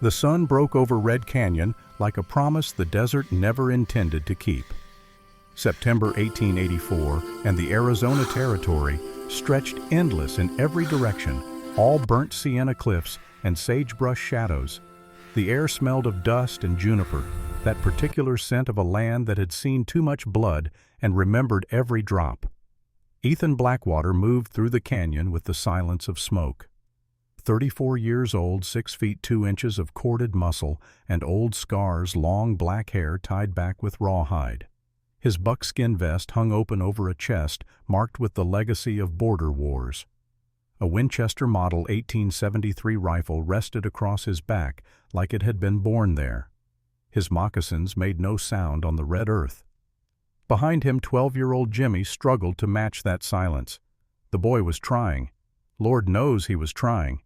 The sun broke over Red Canyon like a promise the desert never intended to keep. September 1884 and the Arizona Territory stretched endless in every direction, all burnt sienna cliffs and sagebrush shadows. The air smelled of dust and juniper, that particular scent of a land that had seen too much blood and remembered every drop. Ethan Blackwater moved through the canyon with the silence of smoke. 34 years old, 6 feet 2 inches of corded muscle, and old scars, long black hair tied back with rawhide. His buckskin vest hung open over a chest marked with the legacy of border wars. A Winchester Model 1873 rifle rested across his back like it had been born there. His moccasins made no sound on the red earth. Behind him, 12-year-old Jimmy struggled to match that silence. The boy was trying. Lord knows he was trying.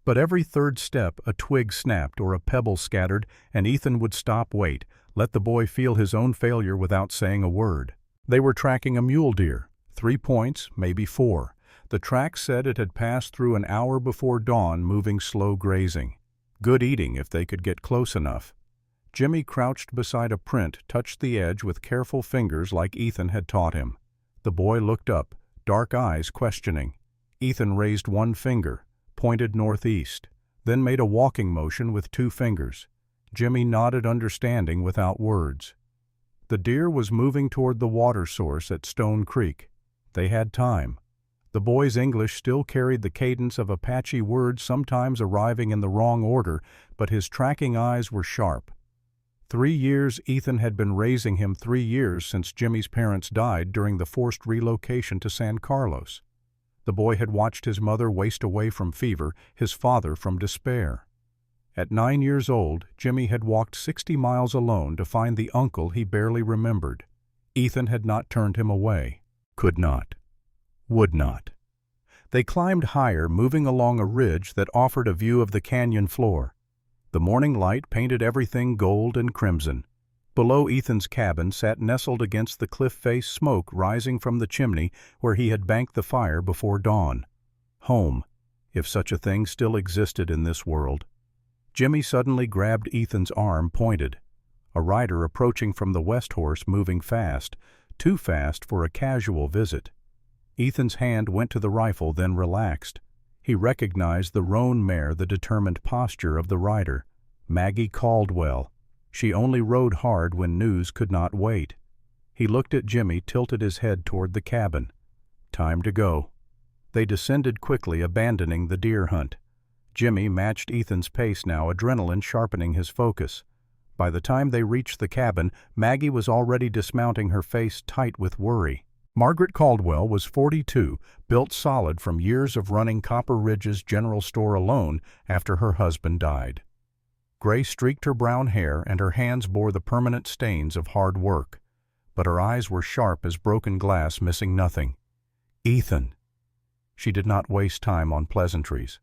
But every third step a twig snapped or a pebble scattered, and Ethan would stop, wait, let the boy feel his own failure without saying a word. They were tracking a mule deer, 3 points, maybe 4. The track said it had passed through an hour before dawn, moving slow grazing. Good eating if they could get close enough. Jimmy crouched beside a print, touched the edge with careful fingers like Ethan had taught him. The boy looked up, dark eyes questioning. Ethan raised one finger, pointed northeast, then made a walking motion with 2 fingers. Jimmy nodded understanding without words. The deer was moving toward the water source at Stone Creek. They had time. The boy's English still carried the cadence of Apache words, sometimes arriving in the wrong order, but his tracking eyes were sharp. 3 years Ethan had been raising him, 3 years since Jimmy's parents died during the forced relocation to San Carlos. The boy had watched his mother waste away from fever, his father from despair. At 9 years old, Jimmy had walked 60 miles alone to find the uncle he barely remembered. Ethan had not turned him away. Could not. Would not. They climbed higher, moving along a ridge that offered a view of the canyon floor. The morning light painted everything gold and crimson. Below Ethan's cabin sat nestled against the cliff face smoke rising from the chimney where he had banked the fire before dawn. Home, if such a thing still existed in this world. Jimmy suddenly grabbed Ethan's arm, pointed. A rider approaching from the west, horse moving fast, too fast for a casual visit. Ethan's hand went to the rifle, then relaxed. He recognized the roan mare, the determined posture of the rider. Maggie Caldwell. She only rode hard when news could not wait. He looked at Jimmy, tilted his head toward the cabin. Time to go. They descended quickly, abandoning the deer hunt. Jimmy matched Ethan's pace now, adrenaline sharpening his focus. By the time they reached the cabin, Maggie was already dismounting, her face tight with worry. Margaret Caldwell was 42, built solid from years of running Copper Ridge's general store alone after her husband died. Gray streaked her brown hair, and her hands bore the permanent stains of hard work. But her eyes were sharp as broken glass, missing nothing. Ethan. She did not waste time on pleasantries.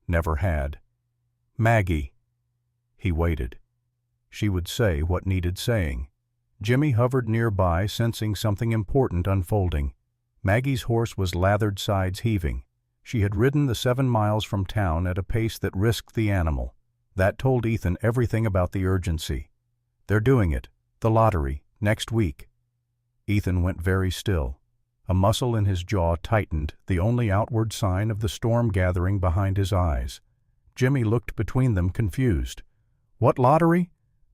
Never had. Maggie. He waited. She would say what needed saying. Jimmy hovered nearby, sensing something important unfolding. Maggie's horse was lathered, sides heaving. She had ridden the 7 miles from town at a pace that risked the animal. That told Ethan everything about the urgency. They're doing it. The lottery. Next week. Ethan went very still. A muscle in his jaw tightened, the only outward sign of the storm gathering behind his eyes. Jimmy looked between them, confused. What lottery?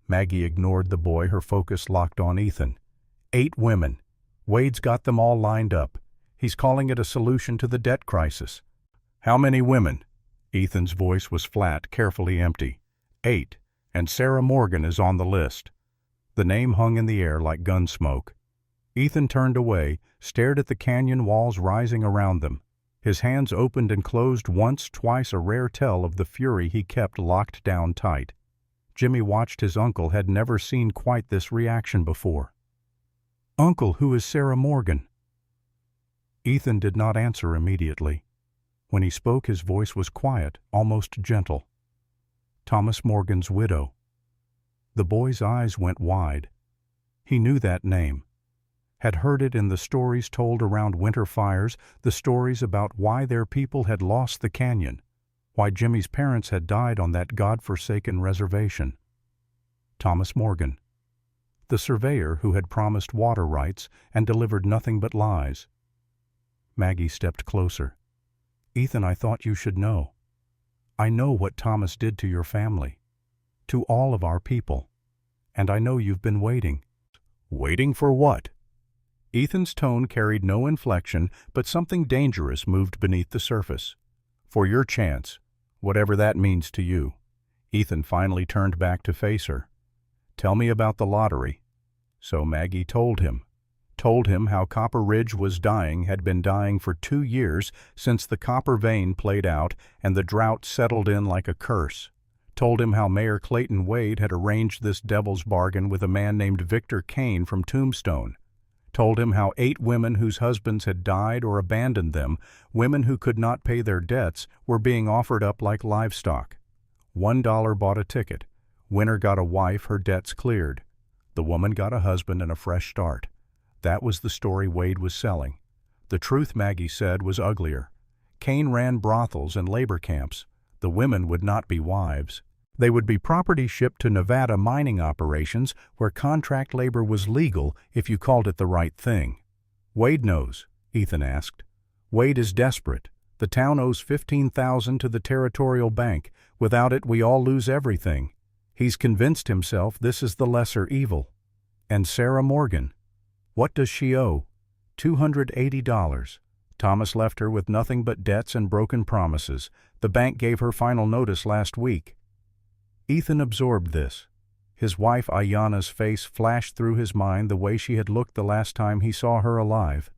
Maggie ignored the boy, her focus locked on Ethan. 8 women. Wade's got them all lined up. He's calling it a solution to the debt crisis. How many women? Ethan's voice was flat, carefully empty. 8, and Sarah Morgan is on the list. The name hung in the air like gun smoke. Ethan turned away, stared at the canyon walls rising around them. His hands opened and closed once, twice, a rare tell of the fury he kept locked down tight. Jimmy watched his uncle, had never seen quite this reaction before. Uncle, who is Sarah Morgan? Ethan did not answer immediately. When he spoke, his voice was quiet, almost gentle. Thomas Morgan's widow. The boy's eyes went wide. He knew that name. Had heard it in the stories told around winter fires, the stories about why their people had lost the canyon. why Jimmy's parents had died on that God-forsaken reservation. Thomas Morgan, the surveyor who had promised water rights and delivered nothing but lies. Maggie stepped closer. Ethan, I thought you should know. I know what Thomas did to your family, to all of our people, and I know you've been waiting. Waiting for what? Ethan's tone carried no inflection, but something dangerous moved beneath the surface. For your chance, whatever that means to you. Ethan finally turned back to face her. Tell me about the lottery. So Maggie told him how Copper Ridge was dying, had been dying for 2 years since the copper vein played out and the drought settled in like a curse. Told him how Mayor Clayton Wade had arranged this devil's bargain with a man named Victor Kane from Tombstone. Told him how 8 women whose husbands had died or abandoned them, women who could not pay their debts, were being offered up like livestock. $1 bought a ticket. Winner got a wife, her debts cleared. The woman got a husband and a fresh start. That was the story Wade was selling. The truth, Maggie said, was uglier. Kane ran brothels and labor camps. The women would not be wives. They would be property shipped to Nevada mining operations where contract labor was legal if you called it the right thing. Wade knows, Ethan asked. Wade is desperate. The town owes $15,000 to the Territorial Bank. Without it, we all lose everything. He's convinced himself this is the lesser evil. And Sarah Morgan. What does she owe? $280. Thomas left her with nothing but debts and broken promises. The bank gave her final notice last week. Ethan absorbed this. His wife Ayanna's face flashed through his mind the way she had looked the last time he saw her alive.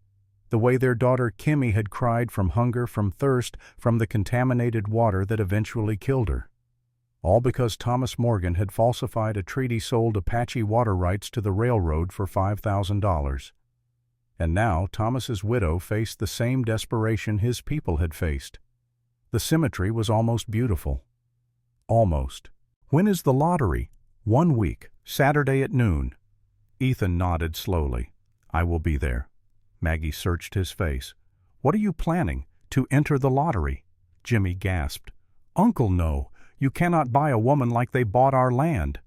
The way their daughter Kimmy had cried from hunger, from thirst, from the contaminated water that eventually killed her. All because Thomas Morgan had falsified a treaty, sold Apache water rights to the railroad for $5,000. And now Thomas's widow faced the same desperation his people had faced. The symmetry was almost beautiful. Almost. When is the lottery? 1 week, Saturday at noon. Ethan nodded slowly. I will be there. Maggie searched his face. What are you planning? To enter the lottery? Jimmy gasped. Uncle, no. You cannot buy a woman like they bought our land.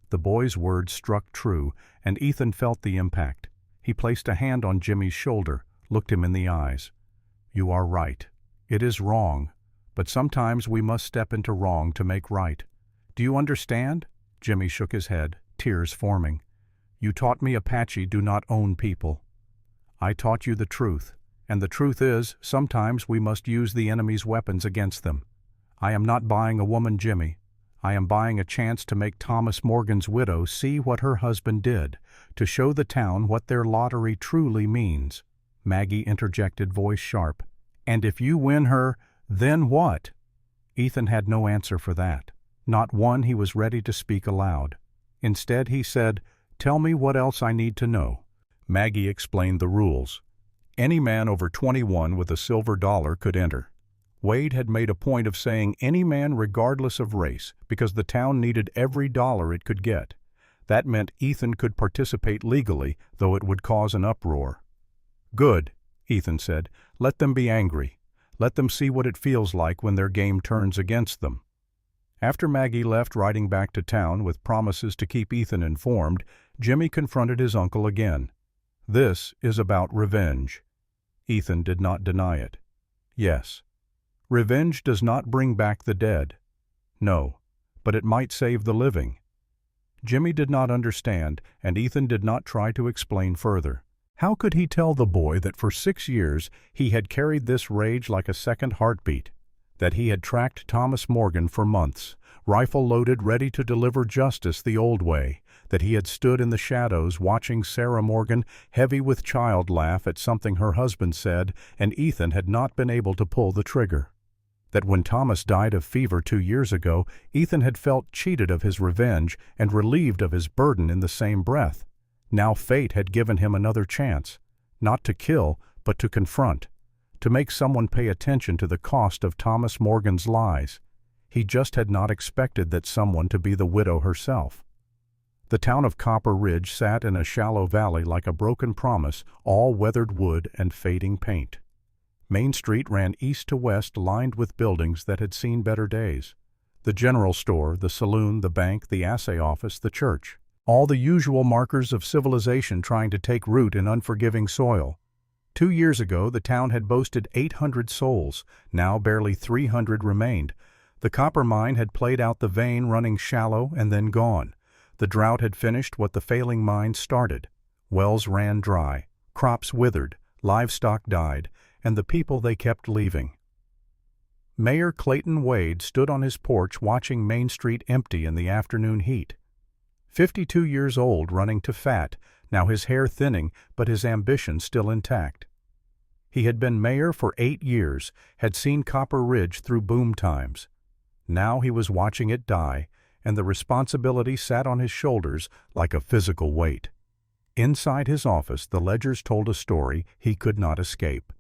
The boy's words struck true, and Ethan felt the impact. He placed a hand on Jimmy's shoulder, looked him in the eyes. You are right. It is wrong, but sometimes we must step into wrong to make right. Do you understand? Jimmy shook his head, tears forming. You taught me Apache do not own people. I taught you the truth, and the truth is, sometimes we must use the enemy's weapons against them. I am not buying a woman, Jimmy. I am buying a chance to make Thomas Morgan's widow see what her husband did, to show the town what their lottery truly means. Maggie interjected, voice sharp. And if you win her, then what? Ethan had no answer for that. Not one he was ready to speak aloud. Instead, he said, Tell me what else I need to know. Maggie explained the rules. Any man over 21 with a silver dollar could enter. Wade had made a point of saying any man regardless of race, because the town needed every dollar it could get. That meant Ethan could participate legally, though it would cause an uproar. Good, Ethan said. Let them be angry. Let them see what it feels like when their game turns against them. After Maggie left riding back to town with promises to keep Ethan informed, Jimmy confronted his uncle again. This is about revenge. Ethan did not deny it. Yes. Revenge does not bring back the dead. No, but it might save the living. Jimmy did not understand, and Ethan did not try to explain further. How could he tell the boy that for 6 years he had carried this rage like a second heartbeat? That he had tracked Thomas Morgan for months, rifle loaded, ready to deliver justice the old way, that he had stood in the shadows watching Sarah Morgan, heavy with child, laugh at something her husband said, and Ethan had not been able to pull the trigger. That when Thomas died of fever 2 years ago, Ethan had felt cheated of his revenge and relieved of his burden in the same breath. Now fate had given him another chance, not to kill, but to confront, to make someone pay attention to the cost of Thomas Morgan's lies. He just had not expected that someone to be the widow herself. The town of Copper Ridge sat in a shallow valley like a broken promise, all weathered wood and fading paint. Main Street ran east to west, lined with buildings that had seen better days. The general store, the saloon, the bank, the assay office, the church. All the usual markers of civilization trying to take root in unforgiving soil. 2 years ago, the town had boasted 800 souls. Now barely 300 remained. The copper mine had played out the vein, running shallow and then gone. The drought had finished what the failing mine started. Wells ran dry, crops withered, livestock died, and the people they kept leaving. Mayor Clayton Wade stood on his porch watching Main Street empty in the afternoon heat. 52 years old, running to fat, now his hair thinning, but his ambition still intact. He had been mayor for 8 years, had seen Copper Ridge through boom times. Now he was watching it die, and the responsibility sat on his shoulders like a physical weight. Inside his office, the ledgers told a story he could not escape.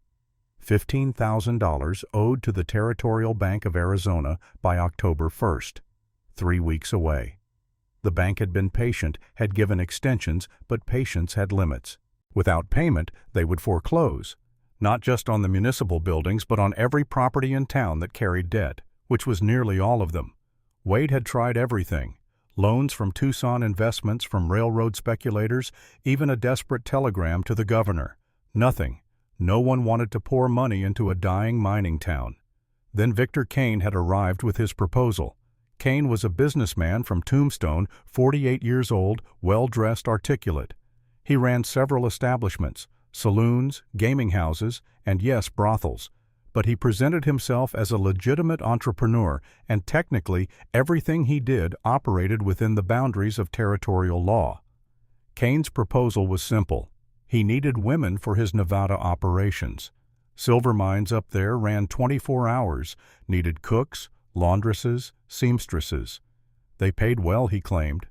$15,000 owed to the Territorial Bank of Arizona by October 1st, 3 weeks away. The bank had been patient, had given extensions, but patience had limits. Without payment, they would foreclose, not just on the municipal buildings, but on every property in town that carried debt, which was nearly all of them. Wade had tried everything. Loans from Tucson Investments, from railroad speculators, even a desperate telegram to the governor. Nothing. No one wanted to pour money into a dying mining town. Then Victor Kane had arrived with his proposal. Kane was a businessman from Tombstone, 48 years old, well-dressed, articulate. He ran several establishments, saloons, gaming houses, and yes, brothels. But he presented himself as a legitimate entrepreneur, and technically everything he did operated within the boundaries of territorial law. Kane's proposal was simple. He needed women for his Nevada operations. Silver mines up there ran 24 hours, needed cooks, laundresses, seamstresses. They paid well, he claimed.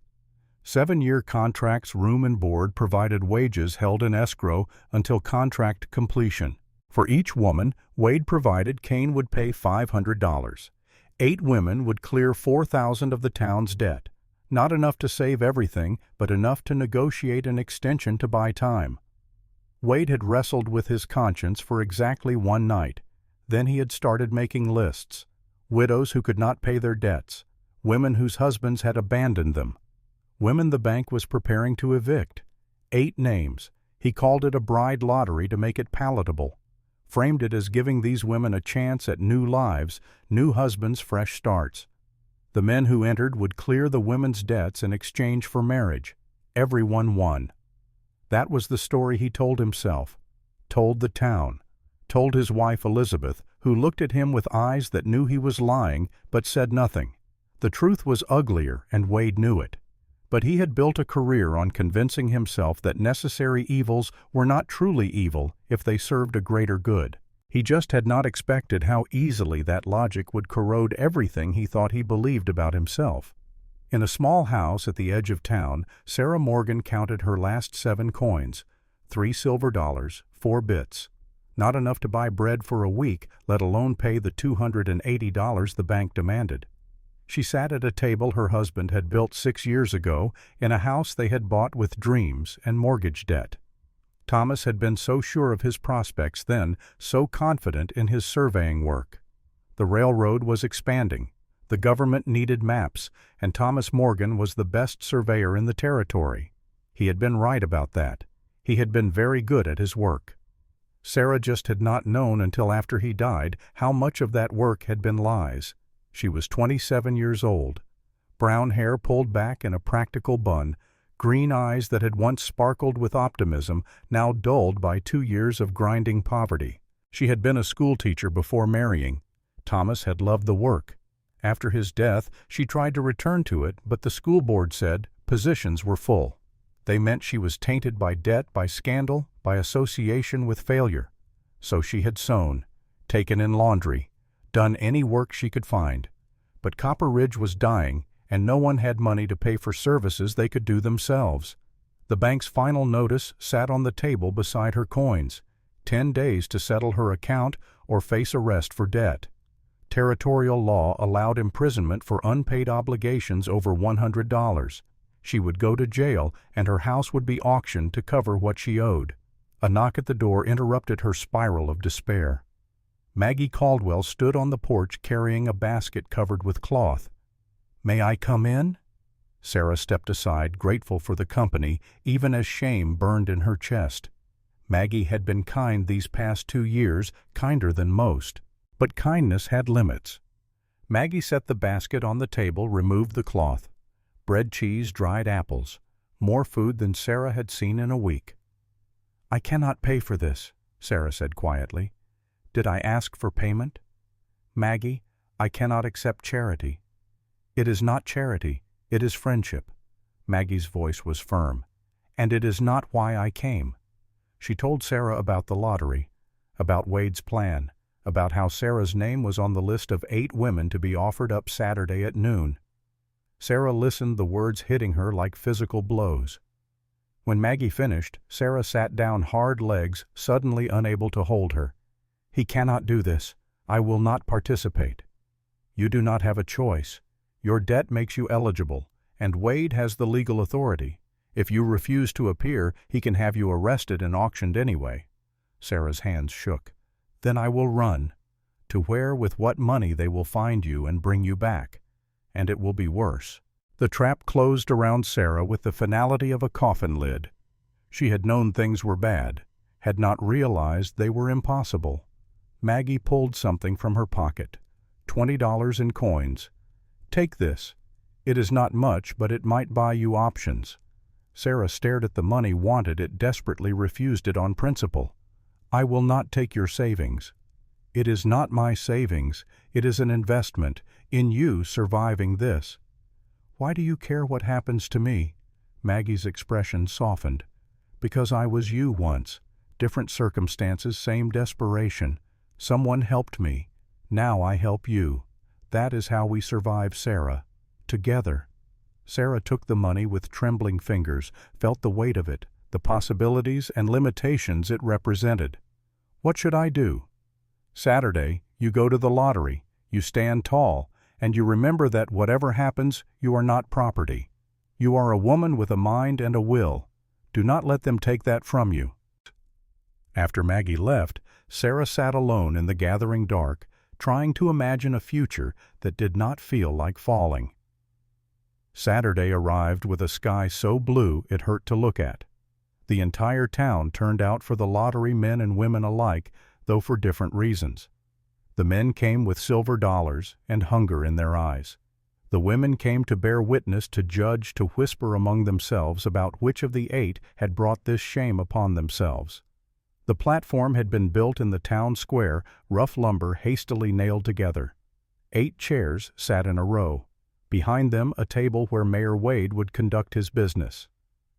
7-year contracts, room and board, provided wages held in escrow until contract completion. For each woman Wade provided, Kane would pay $500. 8 women would clear $4,000 of the town's debt. Not enough to save everything, but enough to negotiate an extension to buy time. Wade had wrestled with his conscience for exactly 1 night. Then he had started making lists. Widows who could not pay their debts. Women whose husbands had abandoned them. Women the bank was preparing to evict. 8 names. He called it a bride lottery to make it palatable. Framed it as giving these women a chance at new lives, new husbands, fresh starts. The men who entered would clear the women's debts in exchange for marriage. Everyone won. That was the story he told himself, told the town, told his wife Elizabeth, who looked at him with eyes that knew he was lying but said nothing. The truth was uglier, and Wade knew it. But he had built a career on convincing himself that necessary evils were not truly evil if they served a greater good. He just had not expected how easily that logic would corrode everything he thought he believed about himself. In a small house at the edge of town, Sarah Morgan counted her last 7 coins, 3 silver dollars, 4 bits. Not enough to buy bread for a week, let alone pay the $280 the bank demanded. She sat at a table her husband had built 6 years ago in a house they had bought with dreams and mortgage debt. Thomas had been so sure of his prospects then, so confident in his surveying work. The railroad was expanding. The government needed maps, and Thomas Morgan was the best surveyor in the territory. He had been right about that. He had been very good at his work. Sarah just had not known until after he died how much of that work had been lies. She was 27 years old. Brown hair pulled back in a practical bun, green eyes that had once sparkled with optimism, now dulled by 2 years of grinding poverty. She had been a schoolteacher before marrying. Thomas had loved the work. After his death, she tried to return to it, but the school board said positions were full. They meant she was tainted by debt, by scandal, by association with failure. So she had sewn, taken in laundry, done any work she could find. But Copper Ridge was dying, and no one had money to pay for services they could do themselves. The bank's final notice sat on the table beside her coins, 10 days to settle her account or face arrest for debt. Territorial law allowed imprisonment for unpaid obligations over $100. She would go to jail, and her house would be auctioned to cover what she owed. A knock at the door interrupted her spiral of despair. Maggie Caldwell stood on the porch carrying a basket covered with cloth. "May I come in?" Sarah stepped aside, grateful for the company, even as shame burned in her chest. Maggie had been kind these past 2 years, kinder than most. But kindness had limits. Maggie set the basket on the table, removed the cloth. Bread, cheese, dried apples. More food than Sarah had seen in a week. "I cannot pay for this," Sarah said quietly. "Did I ask for payment?" "Maggie, I cannot accept charity." "It is not charity, it is friendship." Maggie's voice was firm. "And it is not why I came." She told Sarah about the lottery, about Wade's plan, about how Sarah's name was on the list of 8 women to be offered up Saturday at noon. Sarah listened, the words hitting her like physical blows. When Maggie finished, Sarah sat down, hard legs, suddenly unable to hold her. "He cannot do this. I will not participate." "You do not have a choice. Your debt makes you eligible, and Wade has the legal authority. If you refuse to appear, he can have you arrested and auctioned anyway." Sarah's hands shook. "Then I will run. To where, with what money they will find you and bring you back. And it will be worse." The trap closed around Sarah with the finality of a coffin lid. She had known things were bad, had not realized they were impossible. Maggie pulled something from her pocket. $20 in coins. "Take this. It is not much, but it might buy you options." Sarah stared at the money, wanted it, desperately refused it on principle. "I will not take your savings." "It is not my savings. It is an investment in you surviving this." "Why do you care what happens to me?" Maggie's expression softened. "Because I was you once. Different circumstances, same desperation. Someone helped me. Now I help you. That is how we survive, Sarah. Together." Sarah took the money with trembling fingers, felt the weight of it, the possibilities and limitations it represented. "What should I do?" "Saturday, you go to the lottery, you stand tall, and you remember that whatever happens, you are not property. You are a woman with a mind and a will. Do not let them take that from you." After Maggie left, Sarah sat alone in the gathering dark, trying to imagine a future that did not feel like falling. Saturday arrived with a sky so blue it hurt to look at. The entire town turned out for the lottery, men and women alike, though for different reasons. The men came with silver dollars and hunger in their eyes. The women came to bear witness, to judge, to whisper among themselves about which of the 8 had brought this shame upon themselves. The platform had been built in the town square, rough lumber hastily nailed together. 8 chairs sat in a row. Behind them a table where Mayor Wade would conduct his business.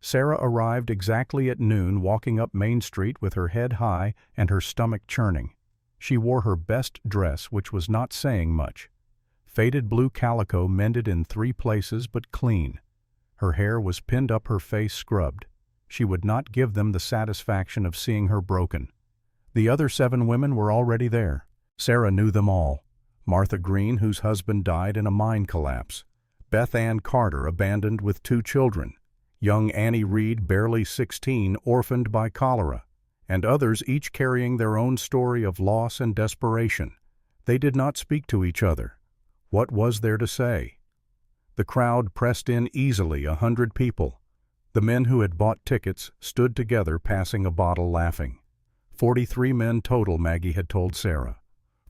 Sarah arrived exactly at noon, walking up Main Street with her head high and her stomach churning. She wore her best dress, which was not saying much. Faded blue calico mended in 3 places but clean. Her hair was pinned up, her face scrubbed. She would not give them the satisfaction of seeing her broken. The other 7 women were already there. Sarah knew them all. Martha Green, whose husband died in a mine collapse. Beth Ann Carter, abandoned with 2 children. Young Annie Reed, barely 16, orphaned by cholera. And others, each carrying their own story of loss and desperation. They did not speak to each other. What was there to say? The crowd pressed in easily, 100 people. The men who had bought tickets stood together, passing a bottle, laughing. 43 men total, Maggie had told Sarah.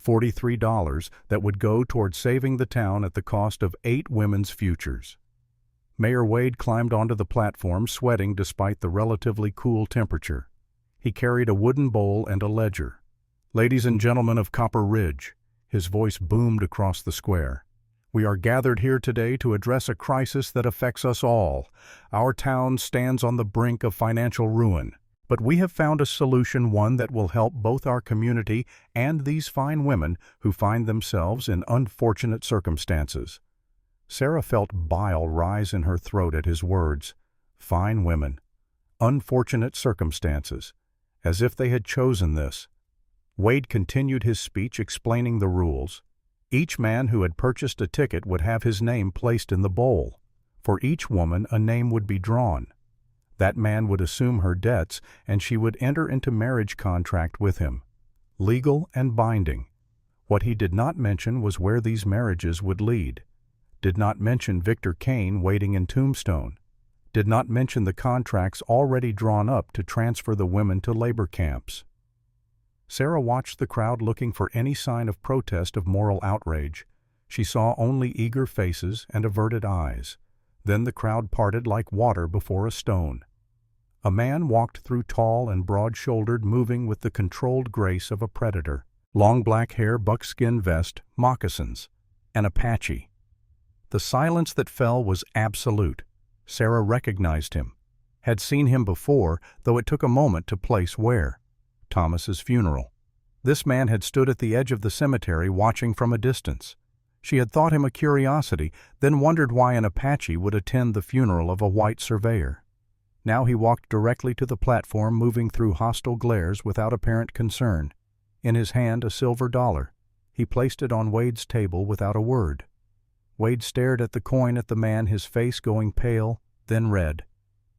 $43 that would go toward saving the town at the cost of 8 women's futures. Mayor Wade climbed onto the platform, sweating despite the relatively cool temperature. He carried a wooden bowl and a ledger. "Ladies and gentlemen of Copper Ridge," his voice boomed across the square, "we are gathered here today to address a crisis that affects us all. Our town stands on the brink of financial ruin. But we have found a solution, one that will help both our community and these fine women who find themselves in unfortunate circumstances." Sarah felt bile rise in her throat at his words. Fine women. Unfortunate circumstances. As if they had chosen this. Wade continued his speech, explaining the rules. Each man who had purchased a ticket would have his name placed in the bowl. For each woman, a name would be drawn. That man would assume her debts, and she would enter into marriage contract with him. Legal and binding. What he did not mention was where these marriages would lead. Did not mention Victor Kane waiting in Tombstone. Did not mention the contracts already drawn up to transfer the women to labor camps. Sarah watched the crowd looking for any sign of protest of moral outrage. She saw only eager faces and averted eyes. Then the crowd parted like water before a stone. A man walked through, tall and broad-shouldered, moving with the controlled grace of a predator. Long black hair, buckskin vest, moccasins. An Apache. The silence that fell was absolute. Sarah recognized him. Had seen him before, though it took a moment to place where. Thomas's funeral. This man had stood at the edge of the cemetery watching from a distance. She had thought him a curiosity, then wondered why an Apache would attend the funeral of a white surveyor. Now he walked directly to the platform, moving through hostile glares without apparent concern. In his hand, a silver dollar. He placed it on Wade's table without a word. Wade stared at the coin, at the man, his face going pale, then red.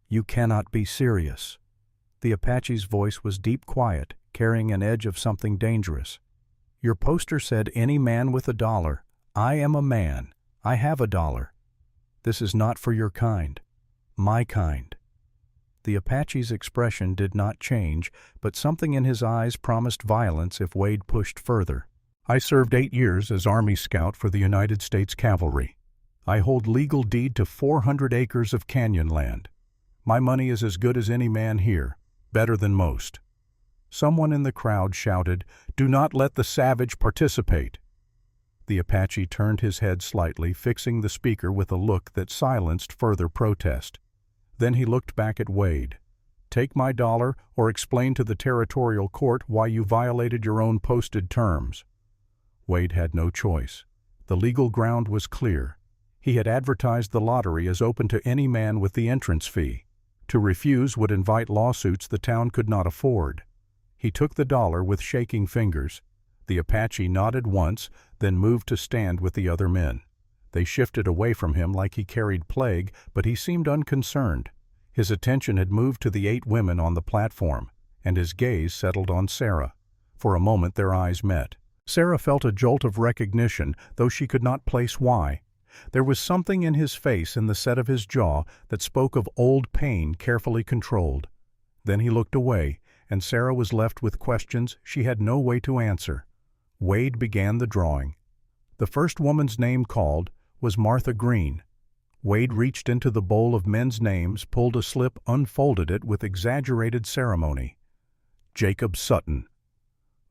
"You cannot be serious." The Apache's voice was deep quiet, carrying an edge of something dangerous. "Your poster said any man with a dollar. I am a man. I have a dollar. This is not for your kind. My kind." The Apache's expression did not change, but something in his eyes promised violence if Wade pushed further. "I served 8 years as Army Scout for the United States Cavalry. I hold legal deed to 400 acres of canyon land. My money is as good as any man here, better than most." Someone in the crowd shouted, "Do not let the savage participate." The Apache turned his head slightly, fixing the speaker with a look that silenced further protest. Then he looked back at Wade. "Take my dollar or explain to the territorial court why you violated your own posted terms." Wade had no choice. The legal ground was clear. He had advertised the lottery as open to any man with the entrance fee. To refuse would invite lawsuits the town could not afford. He took the dollar with shaking fingers. The Apache nodded once, then moved to stand with the other men. They shifted away from him like he carried plague, but he seemed unconcerned. His attention had moved to the 8 women on the platform, and his gaze settled on Sarah. For a moment their eyes met. Sarah felt a jolt of recognition, though she could not place why. There was something in his face, in the set of his jaw, that spoke of old pain carefully controlled. Then he looked away, and Sarah was left with questions she had no way to answer. Wade began the drawing. The first woman's name called was Martha Green. Wade reached into the bowl of men's names, pulled a slip, unfolded it with exaggerated ceremony. Jacob Sutton.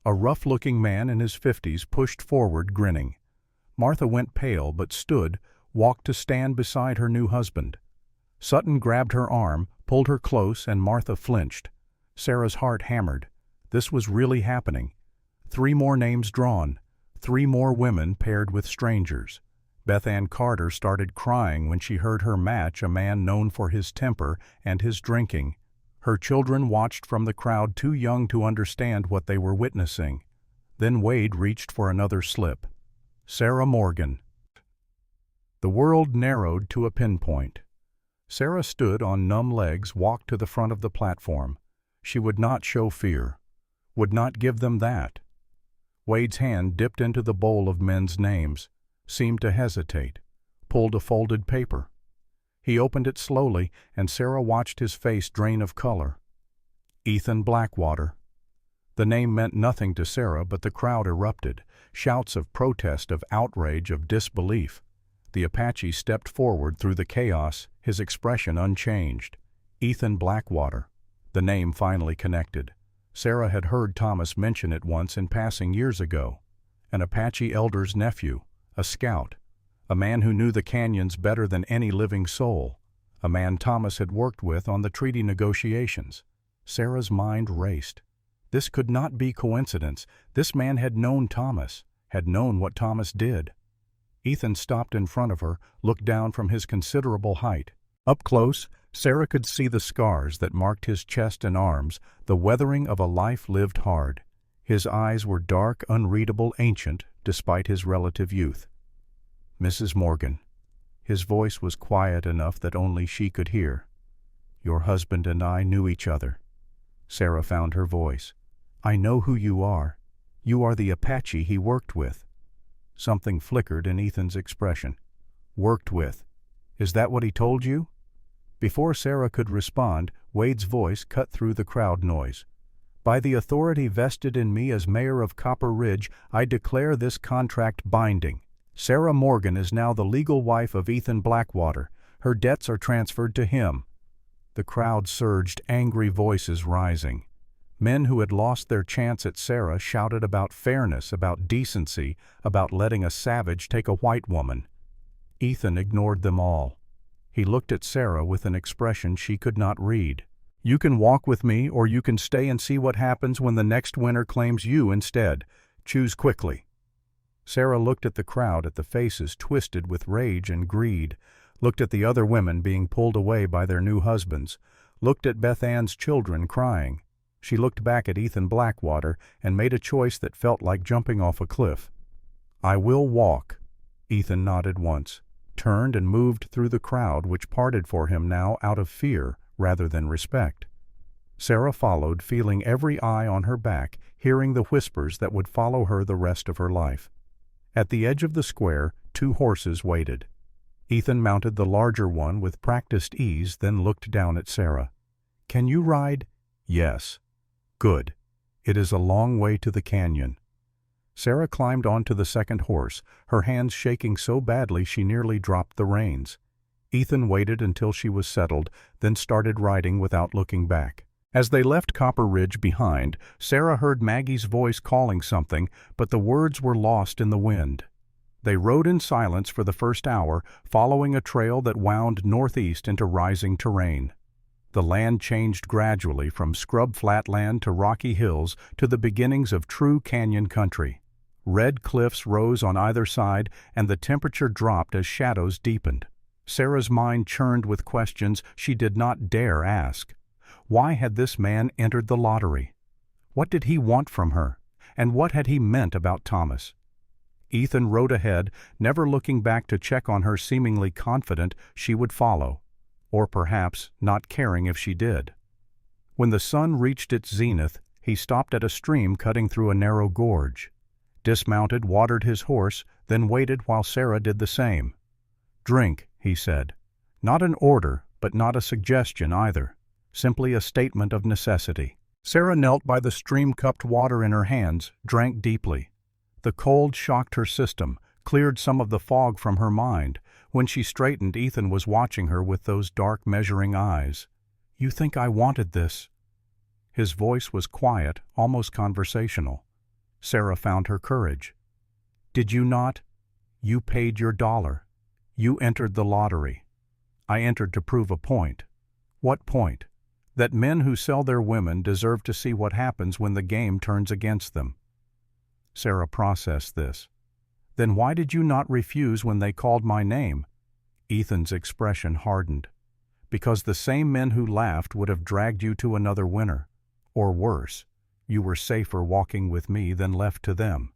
A rough-looking man in his 50s pushed forward, grinning. Martha went pale but stood, walked to stand beside her new husband. Sutton grabbed her arm, pulled her close, and Martha flinched. Sarah's heart hammered. This was really happening. 3 more names drawn. 3 more women paired with strangers. Beth Ann Carter started crying when she heard her match a man known for his temper and his drinking. Her children watched from the crowd, too young to understand what they were witnessing. Then Wade reached for another slip. Sarah Morgan. The world narrowed to a pinpoint. Sarah stood on numb legs, walked to the front of the platform. She would not show fear. Would not give them that. Wade's hand dipped into the bowl of men's names, seemed to hesitate, pulled a folded paper. He opened it slowly, and Sarah watched his face drain of color. Ethan Blackwater. The name meant nothing to Sarah, but the crowd erupted, shouts of protest, of outrage, of disbelief. The Apache stepped forward through the chaos, his expression unchanged. Ethan Blackwater. The name finally connected. Sarah had heard Thomas mention it once in passing years ago. An Apache elder's nephew, a scout, a man who knew the canyons better than any living soul, a man Thomas had worked with on the treaty negotiations. Sarah's mind raced. This could not be coincidence. This man had known Thomas, had known what Thomas did. Ethan stopped in front of her, looked down from his considerable height. Up close, Sarah could see the scars that marked his chest and arms, the weathering of a life lived hard. His eyes were dark, unreadable, ancient, despite his relative youth. "Mrs. Morgan." His voice was quiet enough that only she could hear. "Your husband and I knew each other." Sarah found her voice. "I know who you are. You are the Apache he worked with." Something flickered in Ethan's expression. "Worked with? Is that what he told you?" Before Sarah could respond, Wade's voice cut through the crowd noise. "By the authority vested in me as mayor of Copper Ridge, I declare this contract binding. Sarah Morgan is now the legal wife of Ethan Blackwater. Her debts are transferred to him." The crowd surged, angry voices rising. Men who had lost their chance at Sarah shouted about fairness, about decency, about letting a savage take a white woman. Ethan ignored them all. He looked at Sarah with an expression she could not read. "You can walk with me, or you can stay and see what happens when the next winner claims you instead. Choose quickly." Sarah looked at the crowd, at the faces twisted with rage and greed, looked at the other women being pulled away by their new husbands, looked at Beth Ann's children crying. She looked back at Ethan Blackwater and made a choice that felt like jumping off a cliff. "I will walk." Ethan nodded once, turned and moved through the crowd, which parted for him now out of fear rather than respect. Sarah followed, feeling every eye on her back, hearing the whispers that would follow her the rest of her life. At the edge of the square, 2 horses waited. Ethan mounted the larger one with practiced ease, then looked down at Sarah. "Can you ride?" "Yes." "Good. It is a long way to the canyon." Sarah climbed onto the second horse, her hands shaking so badly she nearly dropped the reins. Ethan waited until she was settled, then started riding without looking back. As they left Copper Ridge behind, Sarah heard Maggie's voice calling something, but the words were lost in the wind. They rode in silence for the first hour, following a trail that wound northeast into rising terrain. The land changed gradually from scrub flatland to rocky hills to the beginnings of true canyon country. Red cliffs rose on either side, and the temperature dropped as shadows deepened. Sarah's mind churned with questions she did not dare ask. Why had this man entered the lottery? What did he want from her? And what had he meant about Thomas? Ethan rode ahead, never looking back to check on her, seemingly confident she would follow, or perhaps not caring if she did. When the sun reached its zenith, he stopped at a stream cutting through a narrow gorge. Dismounted, watered his horse, then waited while Sarah did the same. "Drink," he said. Not an order, but not a suggestion either. Simply a statement of necessity. Sarah knelt by the stream, cupped water in her hands, drank deeply. The cold shocked her system, cleared some of the fog from her mind. When she straightened, Ethan was watching her with those dark, measuring eyes. "You think I wanted this?" His voice was quiet, almost conversational. Sarah found her courage. "Did you not? You paid your $1. You entered the lottery. I entered to prove a point." "What point?" "That men who sell their women deserve to see what happens when the game turns against them." Sarah processed this. "Then why did you not refuse when they called my name?" Ethan's expression hardened. "Because the same men who laughed would have dragged you to another winner. Or worse, you were safer walking with me than left to them."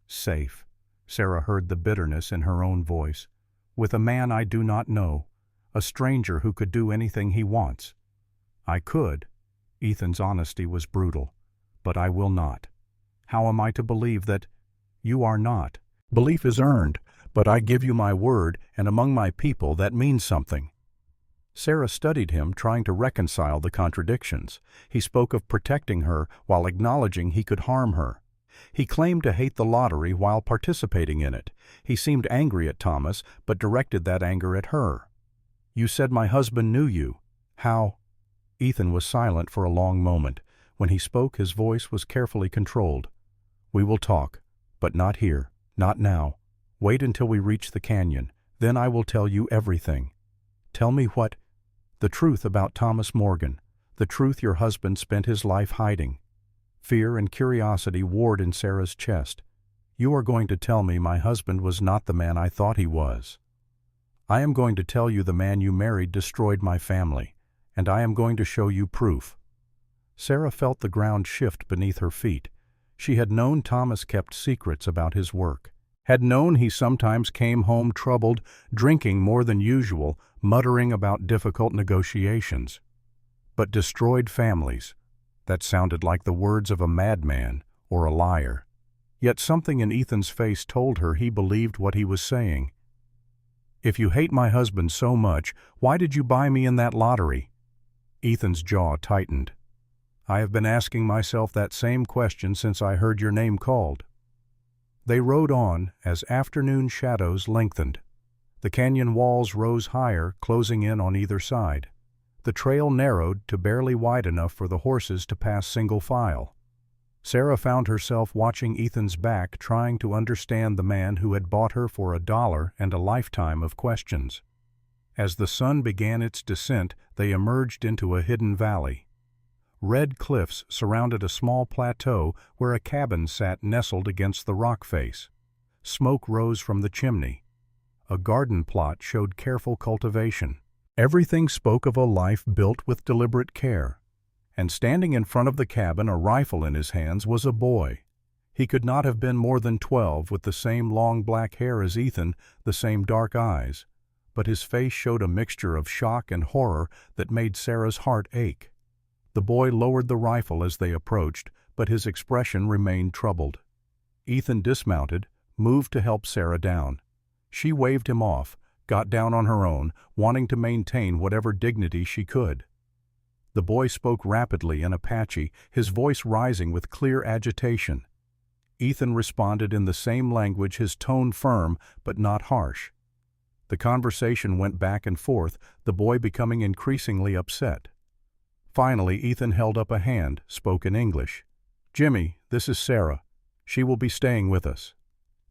"Safe." Sarah heard the bitterness in her own voice. "With a man I do not know, a stranger who could do anything he wants." "I could." Ethan's honesty was brutal. "But I will not. How am I to believe that you are not? Belief is earned, but I give you my word, and among my people that means something." Sarah studied him, trying to reconcile the contradictions. He spoke of protecting her while acknowledging he could harm her. He claimed to hate the lottery while participating in it. He seemed angry at Thomas, but directed that anger at her. "You said my husband knew you. How?" Ethan was silent for a long moment. When he spoke, his voice was carefully controlled. "We will talk, but not here, not now. Wait until we reach the canyon. Then I will tell you everything." "Tell me what?" "The truth about Thomas Morgan, the truth your husband spent his life hiding." Fear and curiosity warred in Sarah's chest. "You are going to tell me my husband was not the man I thought he was." "I am going to tell you the man you married destroyed my family, and I am going to show you proof." Sarah felt the ground shift beneath her feet. She had known Thomas kept secrets about his work, had known he sometimes came home troubled, drinking more than usual, muttering about difficult negotiations. But destroyed families, that sounded like the words of a madman or a liar. Yet something in Ethan's face told her he believed what he was saying. "If you hate my husband so much, why did you buy me in that lottery?" Ethan's jaw tightened. "I have been asking myself that same question since I heard your name called." They rode on as afternoon shadows lengthened. The canyon walls rose higher, closing in on either side. The trail narrowed to barely wide enough for the horses to pass single file. Sarah found herself watching Ethan's back, trying to understand the man who had bought her for $1 and a lifetime of questions. As the sun began its descent, they emerged into a hidden valley. Red cliffs surrounded a small plateau where a cabin sat nestled against the rock face. Smoke rose from the chimney. A garden plot showed careful cultivation. Everything spoke of a life built with deliberate care. And standing in front of the cabin, a rifle in his hands, was a boy. He could not have been more than 12, with the same long black hair as Ethan, the same dark eyes. But his face showed a mixture of shock and horror that made Sarah's heart ache. The boy lowered the rifle as they approached, but his expression remained troubled. Ethan dismounted, moved to help Sarah down. She waved him off, got down on her own, wanting to maintain whatever dignity she could. The boy spoke rapidly in Apache, his voice rising with clear agitation. Ethan responded in the same language, his tone firm but not harsh. The conversation went back and forth, the boy becoming increasingly upset. Finally, Ethan held up a hand, spoke in English. "Jimmy, this is Sarah. She will be staying with us."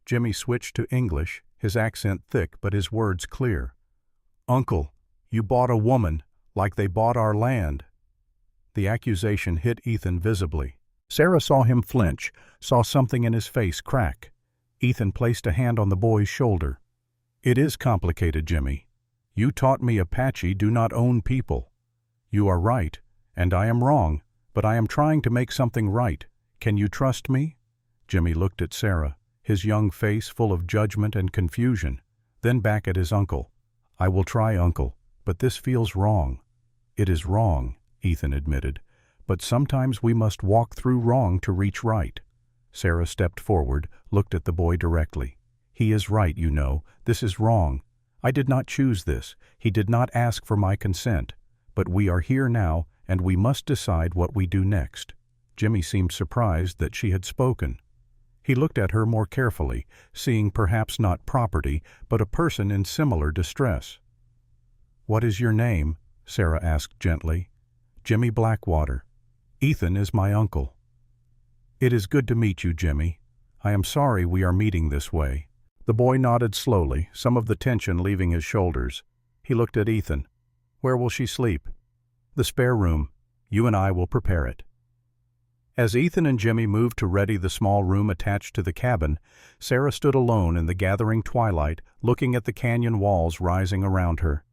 Jimmy switched to English, his accent thick but his words clear. "Uncle, you bought a woman, like they bought our land." The accusation hit Ethan visibly. Sarah saw him flinch, saw something in his face crack. Ethan placed a hand on the boy's shoulder. "It is complicated, Jimmy. You taught me Apache do not own people. You are right, and I am wrong, but I am trying to make something right. Can you trust me?" Jimmy looked at Sarah, his young face full of judgment and confusion, then back at his uncle. "I will try, Uncle, but this feels wrong." "It is wrong," Ethan admitted, "but sometimes we must walk through wrong to reach right." Sarah stepped forward, looked at the boy directly. "He is right, you know. This is wrong. I did not choose this. He did not ask for my consent. But we are here now, and we must decide what we do next." Jimmy seemed surprised that she had spoken. He looked at her more carefully, seeing perhaps not property, but a person in similar distress. "What is your name?" Sarah asked gently. "Jimmy Blackwater. Ethan is my uncle." "It is good to meet you, Jimmy. I am sorry we are meeting this way." The boy nodded slowly, some of the tension leaving his shoulders. He looked at Ethan. "Where will she sleep?" "The spare room. You and I will prepare it." As Ethan and Jimmy moved to ready the small room attached to the cabin, Sarah stood alone in the gathering twilight, looking at the canyon walls rising around her.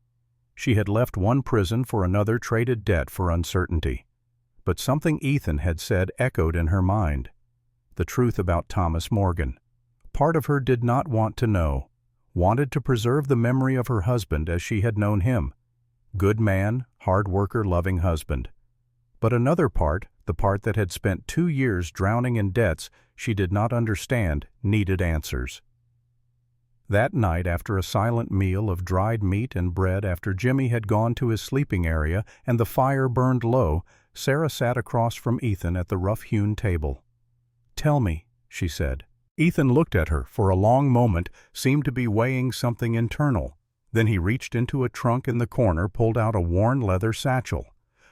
She had left one prison for another, traded debt for uncertainty. But something Ethan had said echoed in her mind. The truth about Thomas Morgan. Part of her did not want to know, wanted to preserve the memory of her husband as she had known him. Good man, hard worker, loving husband. But another part, the part that had spent 2 years drowning in debts she did not understand, needed answers. That night, after a silent meal of dried meat and bread, after Jimmy had gone to his sleeping area and the fire burned low, Sarah sat across from Ethan at the rough-hewn table. "Tell me," she said. Ethan looked at her for a long moment, seemed to be weighing something internal. Then he reached into a trunk in the corner, pulled out a worn leather satchel.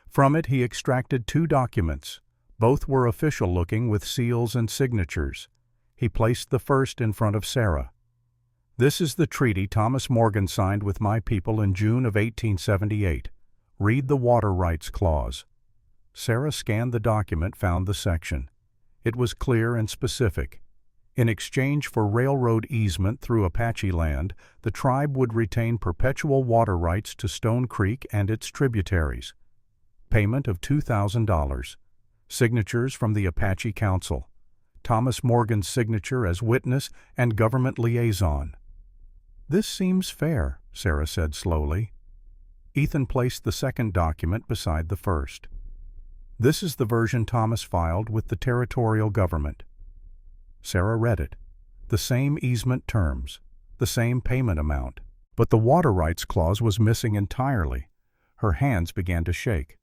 From it he extracted 2 documents. Both were official-looking with seals and signatures. He placed the first in front of Sarah. "This is the treaty Thomas Morgan signed with my people in June of 1878. Read the water rights clause." Sarah scanned the document, found the section. It was clear and specific. In exchange for railroad easement through Apache land, the tribe would retain perpetual water rights to Stone Creek and its tributaries. Payment of $2,000. Signatures from the Apache Council. Thomas Morgan's signature as witness and government liaison. "This seems fair," Sarah said slowly. Ethan placed the second document beside the first. "This is the version Thomas filed with the territorial government." Sarah read it. The same easement terms, the same payment amount. But the water rights clause was missing entirely. Her hands began to shake.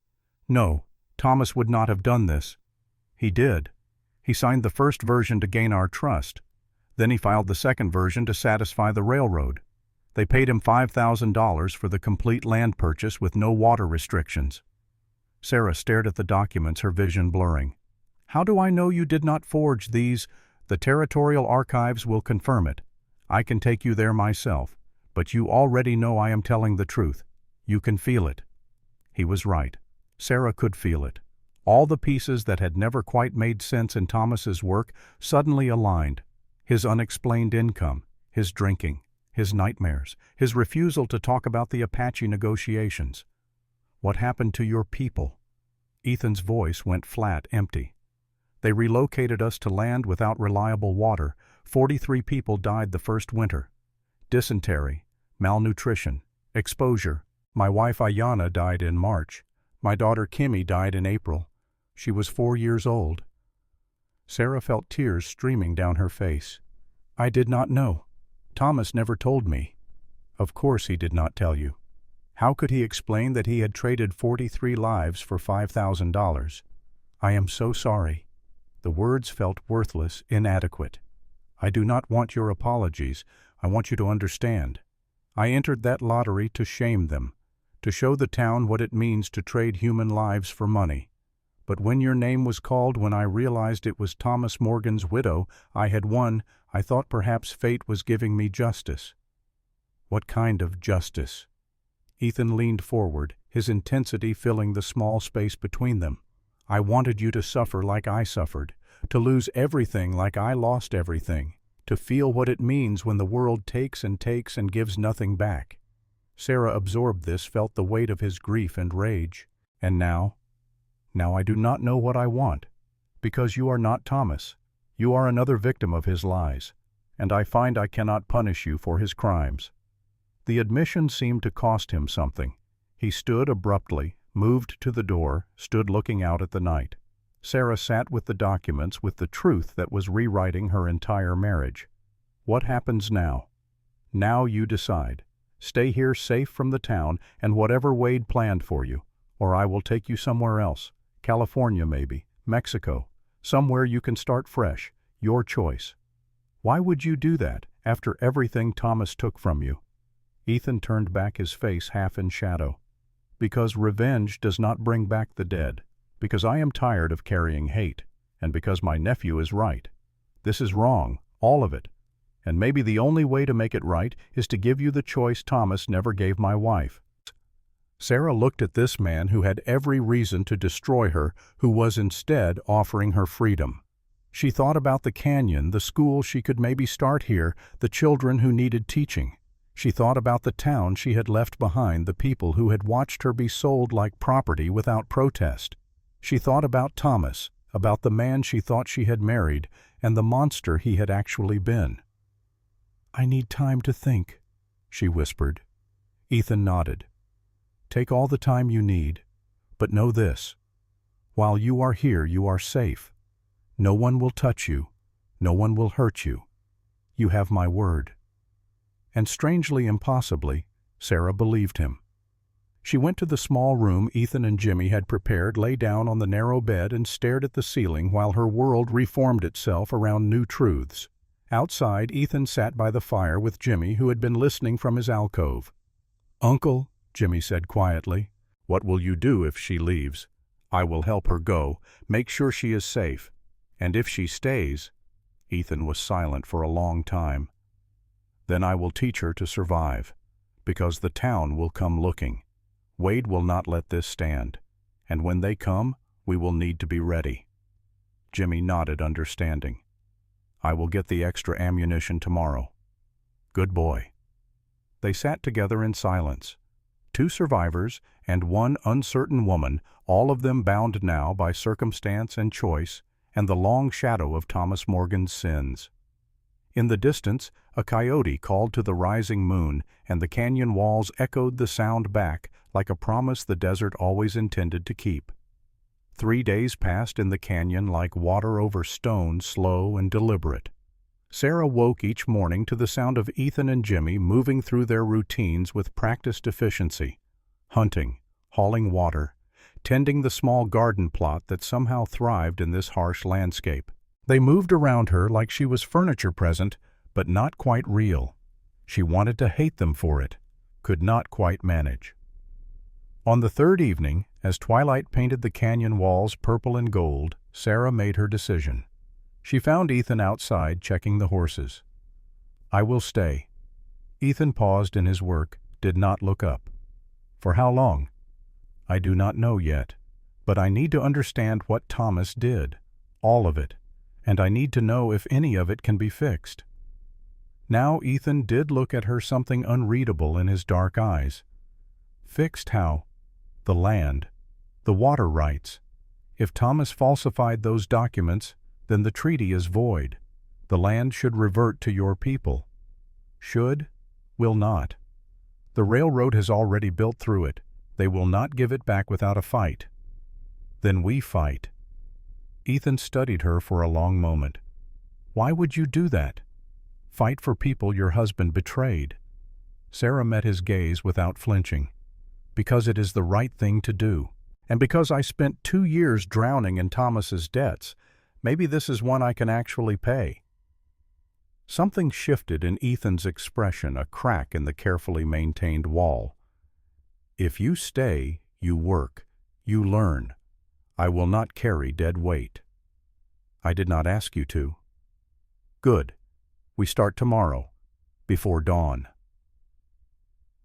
No, Thomas would not have done this. He did. He signed the first version to gain our trust. Then he filed the second version to satisfy the railroad. They paid him $5,000 for the complete land purchase with no water restrictions. Sarah stared at the documents, her vision blurring. How do I know you did not forge these? The Territorial Archives will confirm it. I can take you there myself. But you already know I am telling the truth. You can feel it. He was right. Sarah could feel it. All the pieces that had never quite made sense in Thomas's work suddenly aligned. His unexplained income, his drinking, his nightmares, his refusal to talk about the Apache negotiations. What happened to your people? Ethan's voice went flat, empty. They relocated us to land without reliable water. 43 people died the first winter. Dysentery, malnutrition, exposure. My wife Ayana died in March. My daughter Kimmy died in April. She was 4 years old. Sarah felt tears streaming down her face. I did not know. Thomas never told me. Of course he did not tell you. How could he explain that he had traded 43 lives for $5,000? I am so sorry. The words felt worthless, inadequate. I do not want your apologies. I want you to understand. I entered that lottery to shame them, to show the town what it means to trade human lives for money. But when your name was called, when I realized it was Thomas Morgan's widow, I had won. I thought perhaps fate was giving me justice. What kind of justice? Ethan leaned forward, his intensity filling the small space between them. I wanted you to suffer like I suffered, to lose everything like I lost everything, to feel what it means when the world takes and gives nothing back. Sarah absorbed this, felt the weight of his grief and rage. And now I do not know what I want, because you are not Thomas. You are another victim of his lies, and I find I cannot punish you for his crimes. The admission seemed to cost him something. He stood abruptly, moved to the door, stood looking out at the night. Sarah sat with the documents, with the truth that was rewriting her entire marriage. What happens now? Now you decide. Stay here safe from the town and whatever Wade planned for you, or I will take you somewhere else. California maybe, Mexico, somewhere you can start fresh, your choice. Why would you do that after everything Thomas took from you? Ethan turned back, his face half in shadow. Because revenge does not bring back the dead. Because I am tired of carrying hate, and because my nephew is right. This is wrong, all of it. And maybe the only way to make it right is to give you the choice Thomas never gave my wife. Sarah looked at this man who had every reason to destroy her, who was instead offering her freedom. She thought about the canyon, the school she could maybe start here, the children who needed teaching. She thought about the town she had left behind, the people who had watched her be sold like property without protest. She thought about Thomas, about the man she thought she had married, and the monster he had actually been. I need time to think, she whispered. Ethan nodded. Take all the time you need, but know this. While you are here, you are safe. No one will touch you. No one will hurt you. You have my word. And strangely, impossibly, Sarah believed him. She went to the small room Ethan and Jimmy had prepared, lay down on the narrow bed and stared at the ceiling while her world reformed itself around new truths. Outside, Ethan sat by the fire with Jimmy, who had been listening from his alcove. Uncle, Jimmy said quietly, what will you do if she leaves? I will help her go, make sure she is safe. And if she stays, Ethan was silent for a long time. Then I will teach her to survive, because the town will come looking. Wade will not let this stand, and when they come, we will need to be ready. Jimmy nodded, understanding. I will get the extra ammunition tomorrow. Good boy. They sat together in silence. 2 survivors and 1 uncertain woman, all of them bound now by circumstance and choice and the long shadow of Thomas Morgan's sins. In the distance, a coyote called to the rising moon, and the canyon walls echoed the sound back like a promise the desert always intended to keep. 3 days passed in the canyon like water over stone, slow and deliberate. Sarah woke each morning to the sound of Ethan and Jimmy moving through their routines with practiced efficiency, hunting, hauling water, tending the small garden plot that somehow thrived in this harsh landscape. They moved around her like she was furniture present, but not quite real. She wanted to hate them for it, could not quite manage. On the third evening, as twilight painted the canyon walls purple and gold, Sarah made her decision. She found Ethan outside checking the horses. "I will stay." Ethan paused in his work, did not look up. "For how long?" "I do not know yet, but I need to understand what Thomas did, all of it, and I need to know if any of it can be fixed." Now Ethan did look at her, something unreadable in his dark eyes. "Fixed how?" "The land, the water rights. If Thomas falsified those documents, then the treaty is void. The land should revert to your people." "Should? Will not. The railroad has already built through it. They will not give it back without a fight." "Then we fight." Ethan studied her for a long moment. "Why would you do that? Fight for people your husband betrayed." Sarah met his gaze without flinching. "Because it is the right thing to do. And because I spent 2 years drowning in Thomas's debts. Maybe this is one I can actually pay." Something shifted in Ethan's expression, a crack in the carefully maintained wall. "If you stay, you work, you learn. I will not carry dead weight." "I did not ask you to." "Good. We start tomorrow, before dawn."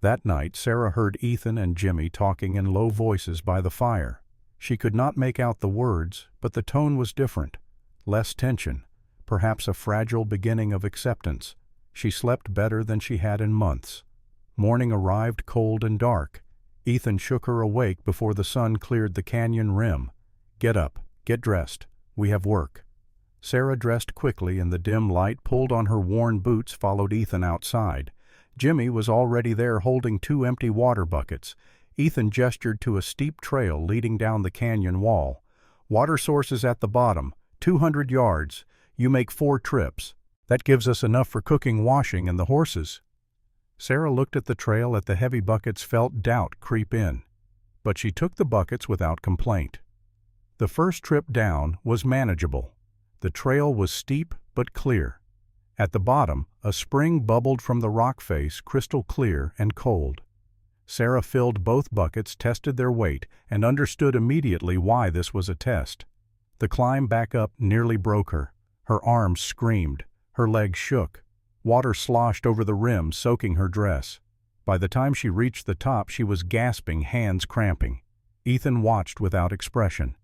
That night Sarah heard Ethan and Jimmy talking in low voices by the fire. She could not make out the words, but the tone was different. Less tension, perhaps a fragile beginning of acceptance. She slept better than she had in months. Morning arrived cold and dark. Ethan shook her awake before the sun cleared the canyon rim. "Get up, get dressed. We have work." Sarah dressed quickly in the dim light, pulled on her worn boots, followed Ethan outside. Jimmy was already there holding 2 empty water buckets. Ethan gestured to a steep trail leading down the canyon wall. "Water sources at the bottom, 200 yards. You make 4 trips. That gives us enough for cooking, washing, and the horses." Sarah looked at the trail, at the heavy buckets, felt doubt creep in. But she took the buckets without complaint. The first trip down was manageable. The trail was steep but clear. At the bottom, a spring bubbled from the rock face, crystal clear and cold. Sarah filled both buckets, tested their weight, and understood immediately why this was a test. The climb back up nearly broke her. Her arms screamed. Her legs shook. Water sloshed over the rim, soaking her dress. By the time she reached the top, she was gasping, hands cramping. Ethan watched without expression.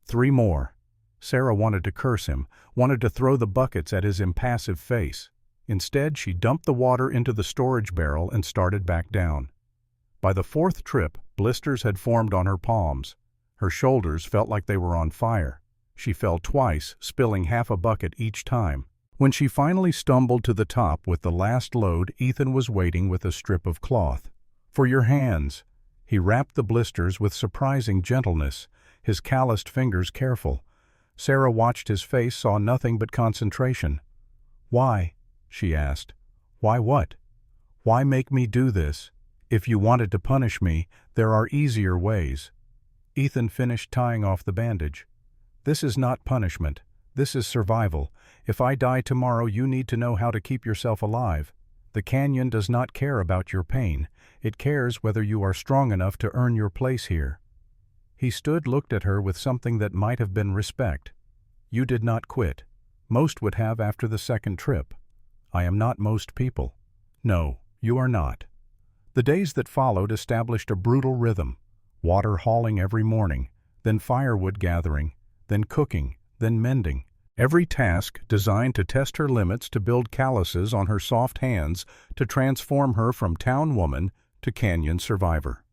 3 more. Sarah wanted to curse him, wanted to throw the buckets at his impassive face. Instead, she dumped the water into the storage barrel and started back down. By the 4th trip, blisters had formed on her palms. Her shoulders felt like they were on fire. She fell twice, spilling half a bucket each time. When she finally stumbled to the top with the last load, Ethan was waiting with a strip of cloth. "For your hands." He wrapped the blisters with surprising gentleness, his calloused fingers careful. Sarah watched his face, saw nothing but concentration. "Why?" she asked. "Why what? Why make me do this? If you wanted to punish me, there are easier ways." Ethan finished tying off the bandage. "This is not punishment. This is survival. If I die tomorrow, you need to know how to keep yourself alive. The canyon does not care about your pain. It cares whether you are strong enough to earn your place here." He stood, looked at her with something that might have been respect. "You did not quit. Most would have after the 2nd trip. I am not most people." "No, you are not." The days that followed established a brutal rhythm. Water hauling every morning, then firewood gathering, then cooking, then mending. Every task designed to test her limits, to build calluses on her soft hands, to transform her from town woman to canyon survivor.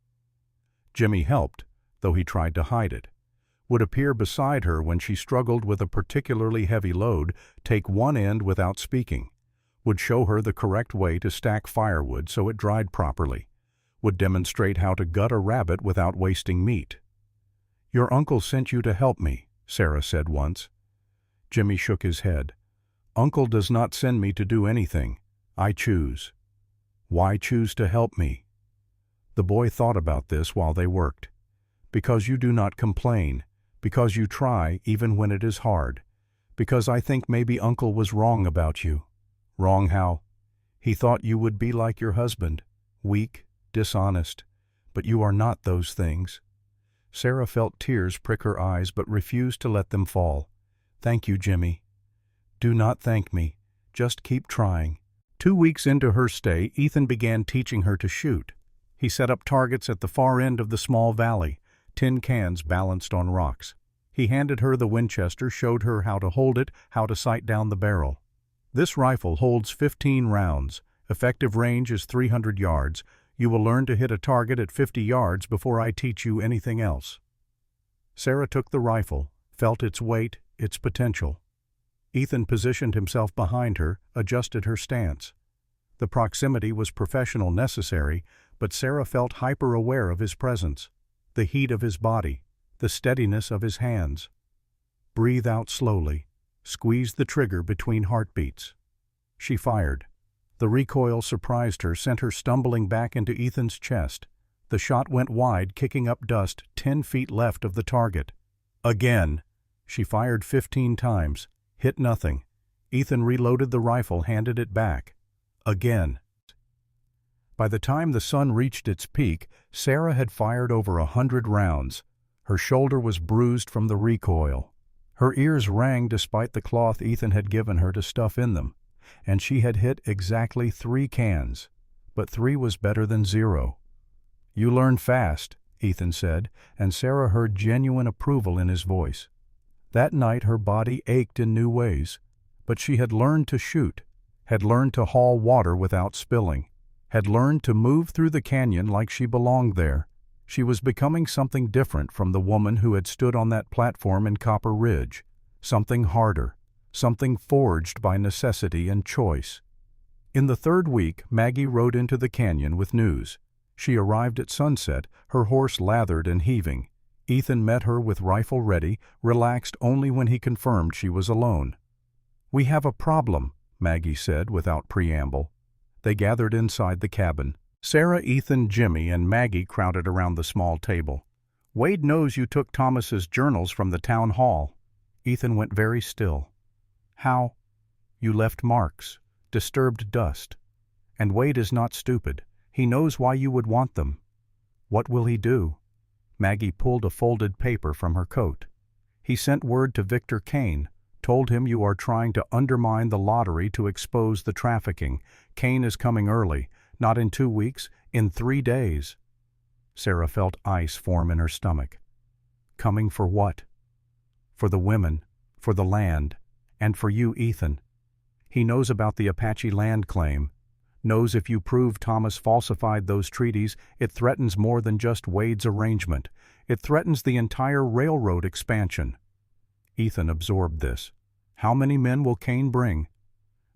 Jimmy helped, though he tried to hide it. Would appear beside her when she struggled with a particularly heavy load, take one end without speaking. Would show her the correct way to stack firewood so it dried properly. Would demonstrate how to gut a rabbit without wasting meat. "Your uncle sent you to help me," Sarah said once. Jimmy shook his head. "Uncle does not send me to do anything. I choose." "Why choose to help me?" The boy thought about this while they worked. "Because you do not complain. Because you try even when it is hard. Because I think maybe Uncle was wrong about you." "Wrong how?" "He thought you would be like your husband, weak, dishonest. But you are not those things." Sarah felt tears prick her eyes but refused to let them fall. "Thank you, Jimmy." "Do not thank me. Just keep trying." 2 weeks into her stay, Ethan began teaching her to shoot. He set up targets at the far end of the small valley, tin cans balanced on rocks. He handed her the Winchester, showed her how to hold it, how to sight down the barrel. "This rifle holds 15 rounds. Effective range is 300 yards. You will learn to hit a target at 50 yards before I teach you anything else." Sarah took the rifle, felt its weight, its potential. Ethan positioned himself behind her, adjusted her stance. The proximity was professional necessary, but Sarah felt hyper-aware of his presence, the heat of his body, the steadiness of his hands. "Breathe out slowly. Squeeze the trigger between heartbeats." She fired. The recoil surprised her, sent her stumbling back into Ethan's chest. The shot went wide, kicking up dust 10 feet left of the target. Again! She fired 15 times. Hit nothing. Ethan reloaded the rifle, handed it back. Again. By the time the sun reached its peak, Sarah had fired over 100 rounds. Her shoulder was bruised from the recoil. Her ears rang despite the cloth Ethan had given her to stuff in them. And she had hit exactly 3 cans. But 3 was better than 0. "You learn fast," Ethan said, and Sarah heard genuine approval in his voice. That night her body ached in new ways, but she had learned to shoot, had learned to haul water without spilling, had learned to move through the canyon like she belonged there. She was becoming something different from the woman who had stood on that platform in Copper Ridge, something harder, something forged by necessity and choice. In the 3rd week, Maggie rode into the canyon with news. She arrived at sunset, her horse lathered and heaving. Ethan met her with rifle ready, relaxed only when he confirmed she was alone. "We have a problem," Maggie said without preamble. They gathered inside the cabin. Sarah, Ethan, Jimmy, and Maggie crowded around the small table. "Wade knows you took Thomas's journals from the town hall." Ethan went very still. "How?" "You left marks, disturbed dust. And Wade is not stupid. He knows why you would want them." "What will he do?" Maggie pulled a folded paper from her coat. "He sent word to Victor Kane, told him you are trying to undermine the lottery to expose the trafficking. Kane is coming early, not in 2 weeks, in 3 days." Sarah felt ice form in her stomach. "Coming for what?" "For the women, for the land, and for you, Ethan. He knows about the Apache land claim. Knows if you prove Thomas falsified those treaties, it threatens more than just Wade's arrangement. It threatens the entire railroad expansion." Ethan absorbed this. "How many men will Kane bring?"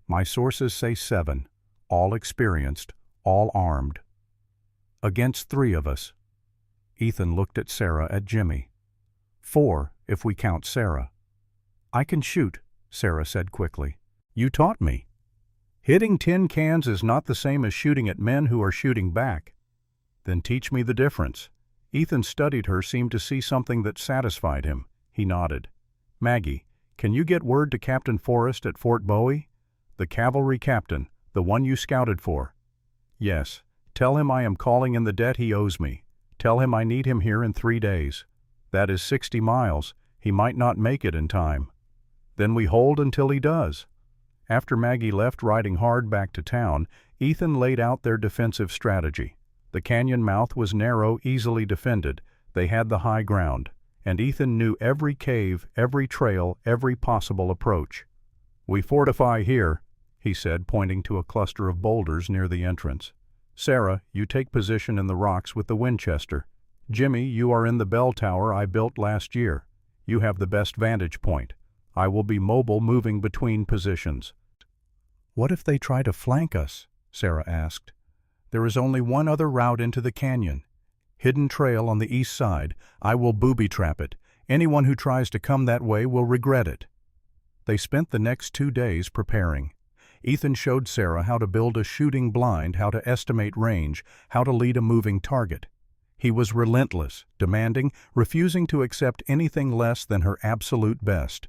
"My sources say 7, all experienced, all armed." "Against 3 of us." Ethan looked at Sarah, at Jimmy. 4, if we count Sarah." "I can shoot," Sarah said quickly. "You taught me." "Hitting tin cans is not the same as shooting at men who are shooting back." "Then teach me the difference." Ethan studied her, seemed to see something that satisfied him. He nodded. "Maggie, can you get word to Captain Forrest at Fort Bowie? The cavalry captain, the one you scouted for." "Yes. Tell him I am calling in the debt he owes me. Tell him I need him here in 3 days. That is 60 miles. He might not make it in time." "Then we hold until he does." After Maggie left riding hard back to town, Ethan laid out their defensive strategy. The canyon mouth was narrow, easily defended. They had the high ground, and Ethan knew every cave, every trail, every possible approach. "We fortify here," he said, pointing to a cluster of boulders near the entrance. "Sarah, you take position in the rocks with the Winchester. Jimmy, you are in the bell tower I built last year. You have the best vantage point. I will be mobile, moving between positions." "What if they try to flank us?" Sarah asked. "There is only one other route into the canyon. Hidden trail on the east side. I will booby-trap it. Anyone who tries to come that way will regret it." They spent the next 2 days preparing. Ethan showed Sarah how to build a shooting blind, how to estimate range, how to lead a moving target. He was relentless, demanding, refusing to accept anything less than her absolute best.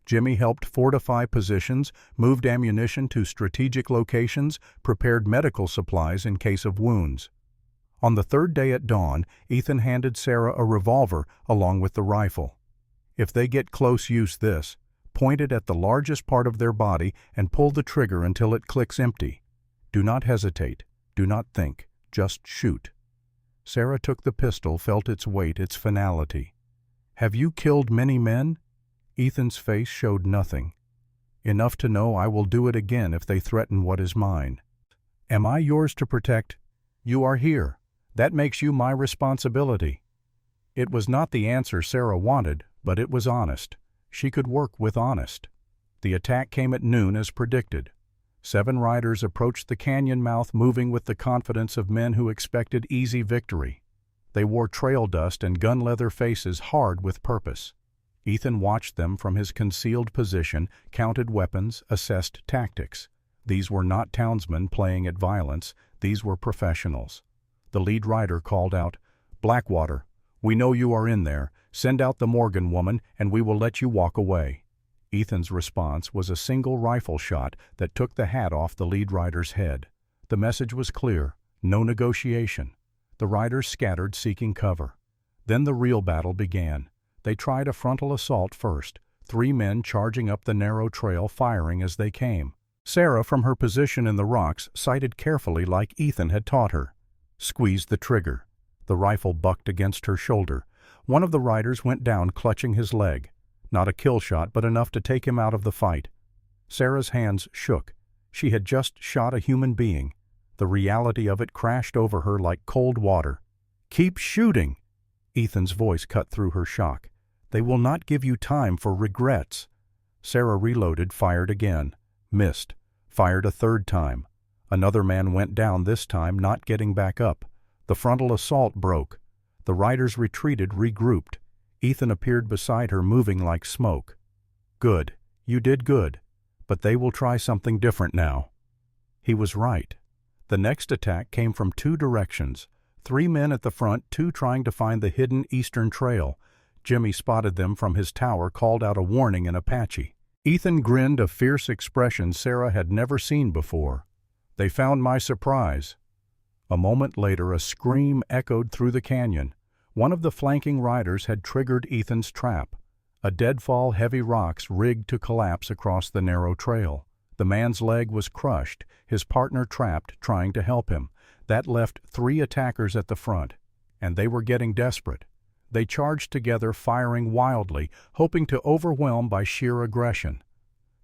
Jimmy helped fortify positions, moved ammunition to strategic locations, prepared medical supplies in case of wounds. On the 3rd day at dawn, Ethan handed Sarah a revolver along with the rifle. "If they get close, use this. Point it at the largest part of their body and pull the trigger until it clicks empty. Do not hesitate. Do not think. Just shoot." Sarah took the pistol, felt its weight, its finality. "Have you killed many men?" Ethan's face showed nothing. "Enough to know I will do it again if they threaten what is mine." "Am I yours to protect?" "You are here. That makes you my responsibility." It was not the answer Sarah wanted, but it was honest. She could work with honest. The attack came at noon as predicted. 7 riders approached the canyon mouth, moving with the confidence of men who expected easy victory. They wore trail dust and gun leather faces hard with purpose. Ethan watched them from his concealed position, counted weapons, assessed tactics. These were not townsmen playing at violence. These were professionals. The lead rider called out, "Blackwater, we know you are in there. Send out the Morgan woman, and we will let you walk away." Ethan's response was a single rifle shot that took the hat off the lead rider's head. The message was clear: no negotiation. The riders scattered, seeking cover. Then the real battle began. They tried a frontal assault first, 3 men charging up the narrow trail, firing as they came. Sarah, from her position in the rocks, sighted carefully like Ethan had taught her. Squeezed the trigger. The rifle bucked against her shoulder. One of the riders went down, clutching his leg. Not a kill shot, but enough to take him out of the fight. Sarah's hands shook. She had just shot a human being. The reality of it crashed over her like cold water. "Keep shooting!" Ethan's voice cut through her shock. "They will not give you time for regrets." Sarah reloaded, fired again. Missed. Fired a 3rd time. Another man went down, this time not getting back up. The frontal assault broke. The riders retreated, regrouped. Ethan appeared beside her, moving like smoke. "Good. You did good. But they will try something different now." He was right. The next attack came from 2 directions. 3 men at the front, 2 trying to find the hidden eastern trail. Jimmy spotted them from his tower, called out a warning in Apache. Ethan grinned, a fierce expression Sarah had never seen before. "They found my surprise." A moment later, a scream echoed through the canyon. One of the flanking riders had triggered Ethan's trap. A deadfall, heavy rocks rigged to collapse across the narrow trail. The man's leg was crushed, his partner trapped, trying to help him. That left 3 attackers at the front, and they were getting desperate. They charged together, firing wildly, hoping to overwhelm by sheer aggression.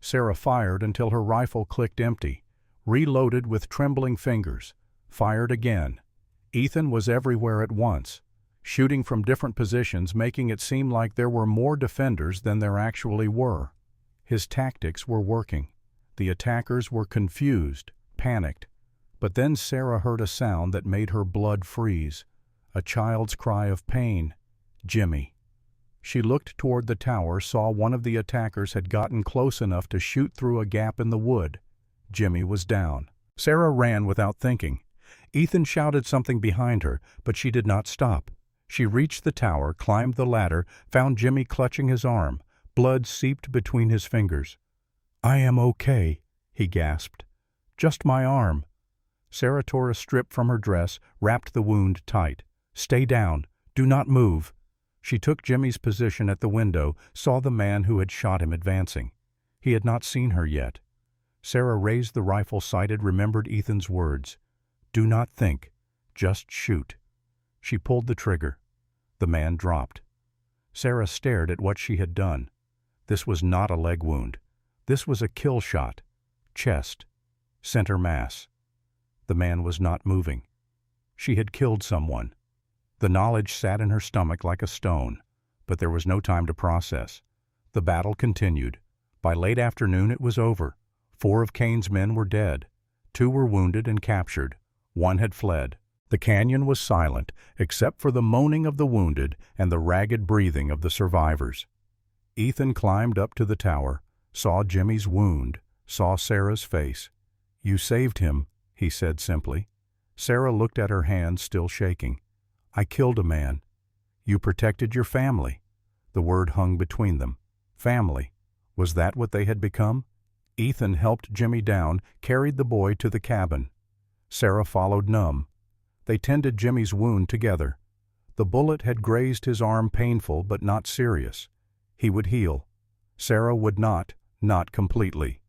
Sarah fired until her rifle clicked empty, reloaded with trembling fingers, fired again. Ethan was everywhere at once, shooting from different positions, making it seem like there were more defenders than there actually were. His tactics were working. The attackers were confused, panicked. But then Sarah heard a sound that made her blood freeze. A child's cry of pain. "Jimmy." She looked toward the tower, saw one of the attackers had gotten close enough to shoot through a gap in the wood. Jimmy was down. Sarah ran without thinking. Ethan shouted something behind her, but she did not stop. She reached the tower, climbed the ladder, found Jimmy clutching his arm. Blood seeped between his fingers. "I am okay," he gasped. "Just my arm." Sarah tore a strip from her dress, wrapped the wound tight. "Stay down. Do not move." She took Jimmy's position at the window, saw the man who had shot him advancing. He had not seen her yet. Sarah raised the rifle, sighted, remembered Ethan's words. "Do not think. Just shoot." She pulled the trigger. The man dropped. Sarah stared at what she had done. This was not a leg wound. This was a kill shot. Chest. Center mass. The man was not moving. She had killed someone. The knowledge sat in her stomach like a stone, but there was no time to process. The battle continued. By late afternoon it was over. 4 of Kane's men were dead. 2 were wounded and captured. 1 had fled. The canyon was silent, except for the moaning of the wounded and the ragged breathing of the survivors. Ethan climbed up to the tower, saw Jimmy's wound, saw Sarah's face. "You saved him," he said simply. Sarah looked at her hands still shaking. "I killed a man." "You protected your family." The word hung between them. Family. Was that what they had become? Ethan helped Jimmy down, carried the boy to the cabin. Sarah followed numb. They tended Jimmy's wound together. The bullet had grazed his arm, painful but not serious. He would heal. Sarah would not completely.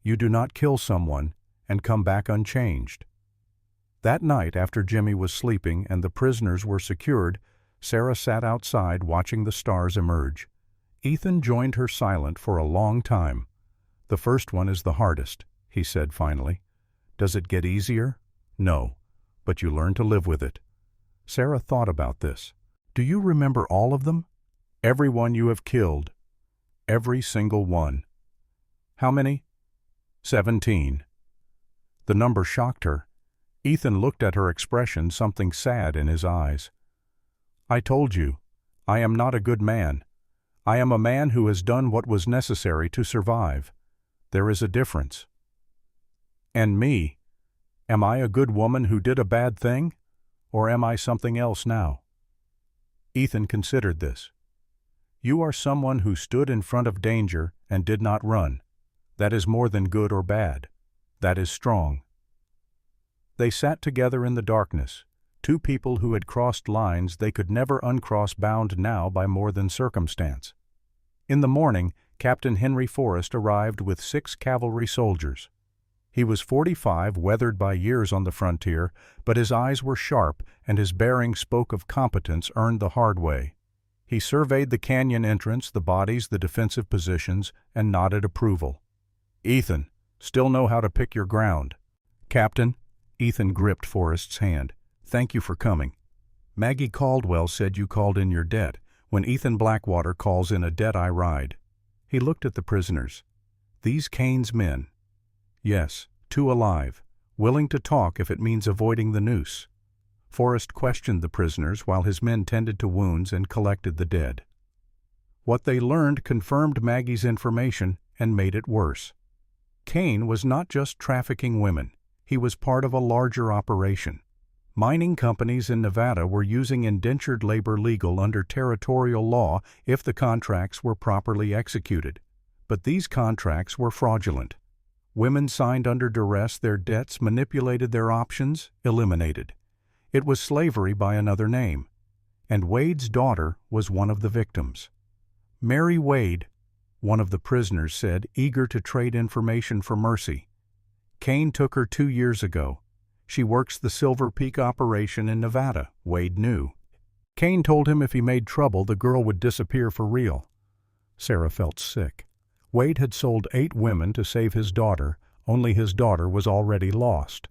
You do not kill someone and come back unchanged. That night, after Jimmy was sleeping and the prisoners were secured, Sarah sat outside watching the stars emerge. Ethan joined her silent for a long time. "The first one is the hardest," he said finally. "Does it get easier?" "No, but you learn to live with it." Sarah thought about this. "Do you remember all of them?" "Everyone you have killed. Every single one." "How many?" 17. The number shocked her. Ethan looked at her expression, something sad in his eyes. "I told you, I am not a good man. I am a man who has done what was necessary to survive. There is a difference." "And me? Am I a good woman who did a bad thing? Or am I something else now?" Ethan considered this. "You are someone who stood in front of danger and did not run. That is more than good or bad. That is strong." They sat together in the darkness, two people who had crossed lines they could never uncross, bound now by more than circumstance. In the morning, Captain Henry Forrest arrived with 6 cavalry soldiers. He was 45, weathered by years on the frontier, but his eyes were sharp and his bearing spoke of competence earned the hard way. He surveyed the canyon entrance, the bodies, the defensive positions, and nodded approval. "Ethan, still know how to pick your ground." "Captain," Ethan gripped Forrest's hand, "thank you for coming. Maggie Caldwell said you called in your debt. When Ethan Blackwater calls in a debt, I ride." He looked at the prisoners. "These Kane's men?" "Yes, 2 alive, willing to talk if it means avoiding the noose." Forrest questioned the prisoners while his men tended to wounds and collected the dead. What they learned confirmed Maggie's information and made it worse. Kane was not just trafficking women. He was part of a larger operation. Mining companies in Nevada were using indentured labor legal under territorial law if the contracts were properly executed. But these contracts were fraudulent. Women signed under duress, their debts manipulated, their options eliminated. It was slavery by another name. And Wade's daughter was one of the victims. "Mary Wade," one of the prisoners said, eager to trade information for mercy. "Kane took her 2 years ago. She works the Silver Peak operation in Nevada," Wade knew. Kane told him if he made trouble, the girl would disappear for real. Sarah felt sick. Wade had sold 8 women to save his daughter, only his daughter was already lost.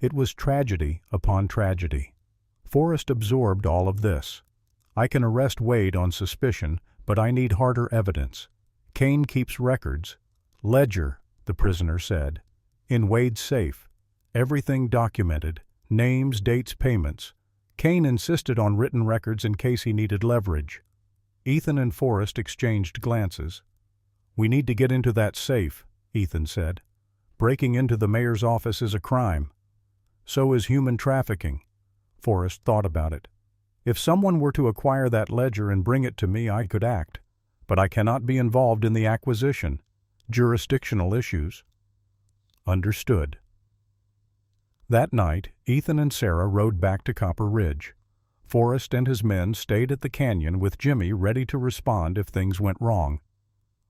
It was tragedy upon tragedy. Forrest absorbed all of this. "I can arrest Wade on suspicion, but I need harder evidence. Kane keeps records." "Ledger," the prisoner said. "In Wade's safe. Everything documented. Names, dates, payments." Kane insisted on written records in case he needed leverage. Ethan and Forrest exchanged glances. "We need to get into that safe," Ethan said. "Breaking into the mayor's office is a crime." "So is human trafficking." Forrest thought about it. "If someone were to acquire that ledger and bring it to me, I could act. But I cannot be involved in the acquisition. Jurisdictional issues." "Understood." That night, Ethan and Sarah rode back to Copper Ridge. Forrest and his men stayed at the canyon with Jimmy ready to respond if things went wrong.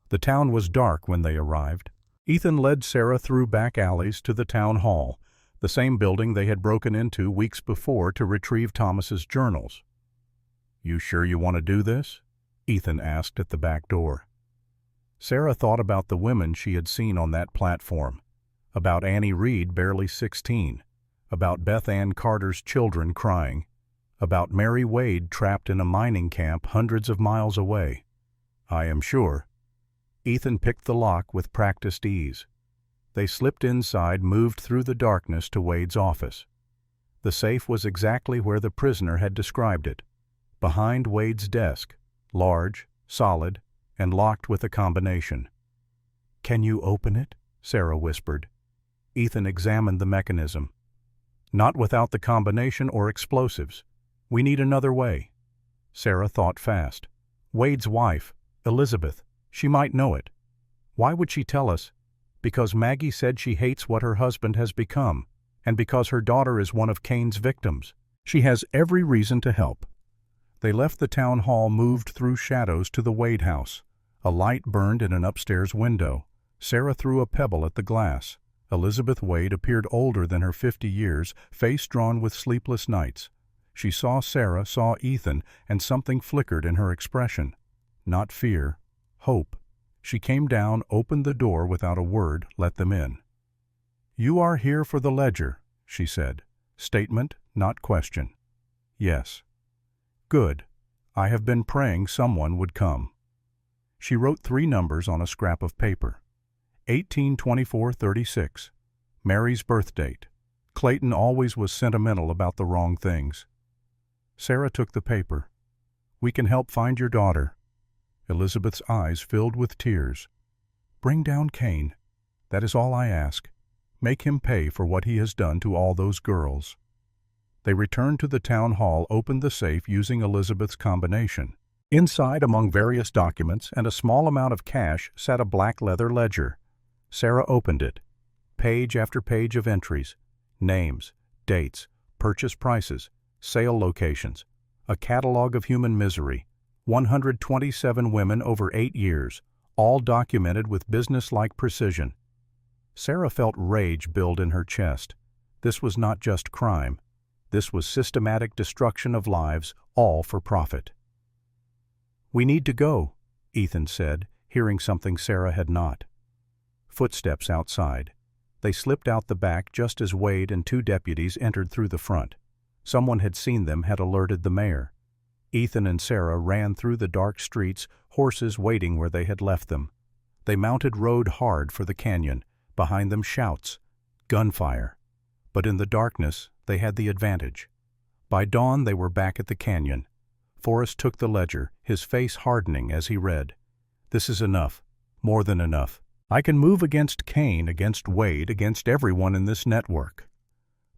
The town was dark when they arrived. Ethan led Sarah through back alleys to the town hall, the same building they had broken into weeks before to retrieve Thomas's journals. "You sure you want to do this?" Ethan asked at the back door. Sarah thought about the women she had seen on that platform, about Annie Reed, barely 16, about Beth Ann Carter's children crying, about Mary Wade trapped in a mining camp hundreds of miles away. "I am sure." Ethan picked the lock with practiced ease. They slipped inside, moved through the darkness to Wade's office. The safe was exactly where the prisoner had described it, behind Wade's desk, large, solid, and locked with a combination. "Can you open it?" Sarah whispered. Ethan examined the mechanism. "Not without the combination or explosives. We need another way." Sarah thought fast. Wade's wife, Elizabeth, she might know it. Why would she tell us? Because Maggie said she hates what her husband has become, and because her daughter is one of Cain's victims. She has every reason to help. They left the town hall, moved through shadows to the Wade house. A light burned in an upstairs window. Sarah threw a pebble at the glass. Elizabeth Wade appeared older than her 50 years, face drawn with sleepless nights. She saw Sarah, saw Ethan, and something flickered in her expression. Not fear, hope. She came down, opened the door without a word, let them in. "You are here for the ledger," she said. Statement, not question. "Yes." "Good. I have been praying someone would come." She wrote 3 numbers on a scrap of paper. 18/24/36. Mary's birth date. Clayton always was sentimental about the wrong things. Sarah took the paper. "We can help find your daughter." Elizabeth's eyes filled with tears. "Bring down Cain. That is all I ask. Make him pay for what he has done to all those girls." They returned to the town hall, opened the safe using Elizabeth's combination. Inside, among various documents and a small amount of cash, sat a black leather ledger. Sarah opened it. Page after page of entries. Names, dates, purchase prices, sale locations. A catalog of human misery. 127 women over 8 years, all documented with business-like precision. Sarah felt rage build in her chest. This was not just crime. This was systematic destruction of lives, all for profit. "We need to go," Ethan said, hearing something Sarah had not. Footsteps outside. They slipped out the back just as Wade and 2 deputies entered through the front. Someone had seen them, had alerted the mayor. Ethan and Sarah ran through the dark streets, horses waiting where they had left them. They mounted, rode hard for the canyon. Behind them shouts, gunfire. But in the darkness, they had the advantage. By dawn, they were back at the canyon. Forrest took the ledger, his face hardening as he read. "This is enough. More than enough. I can move against Cain, against Wade, against everyone in this network."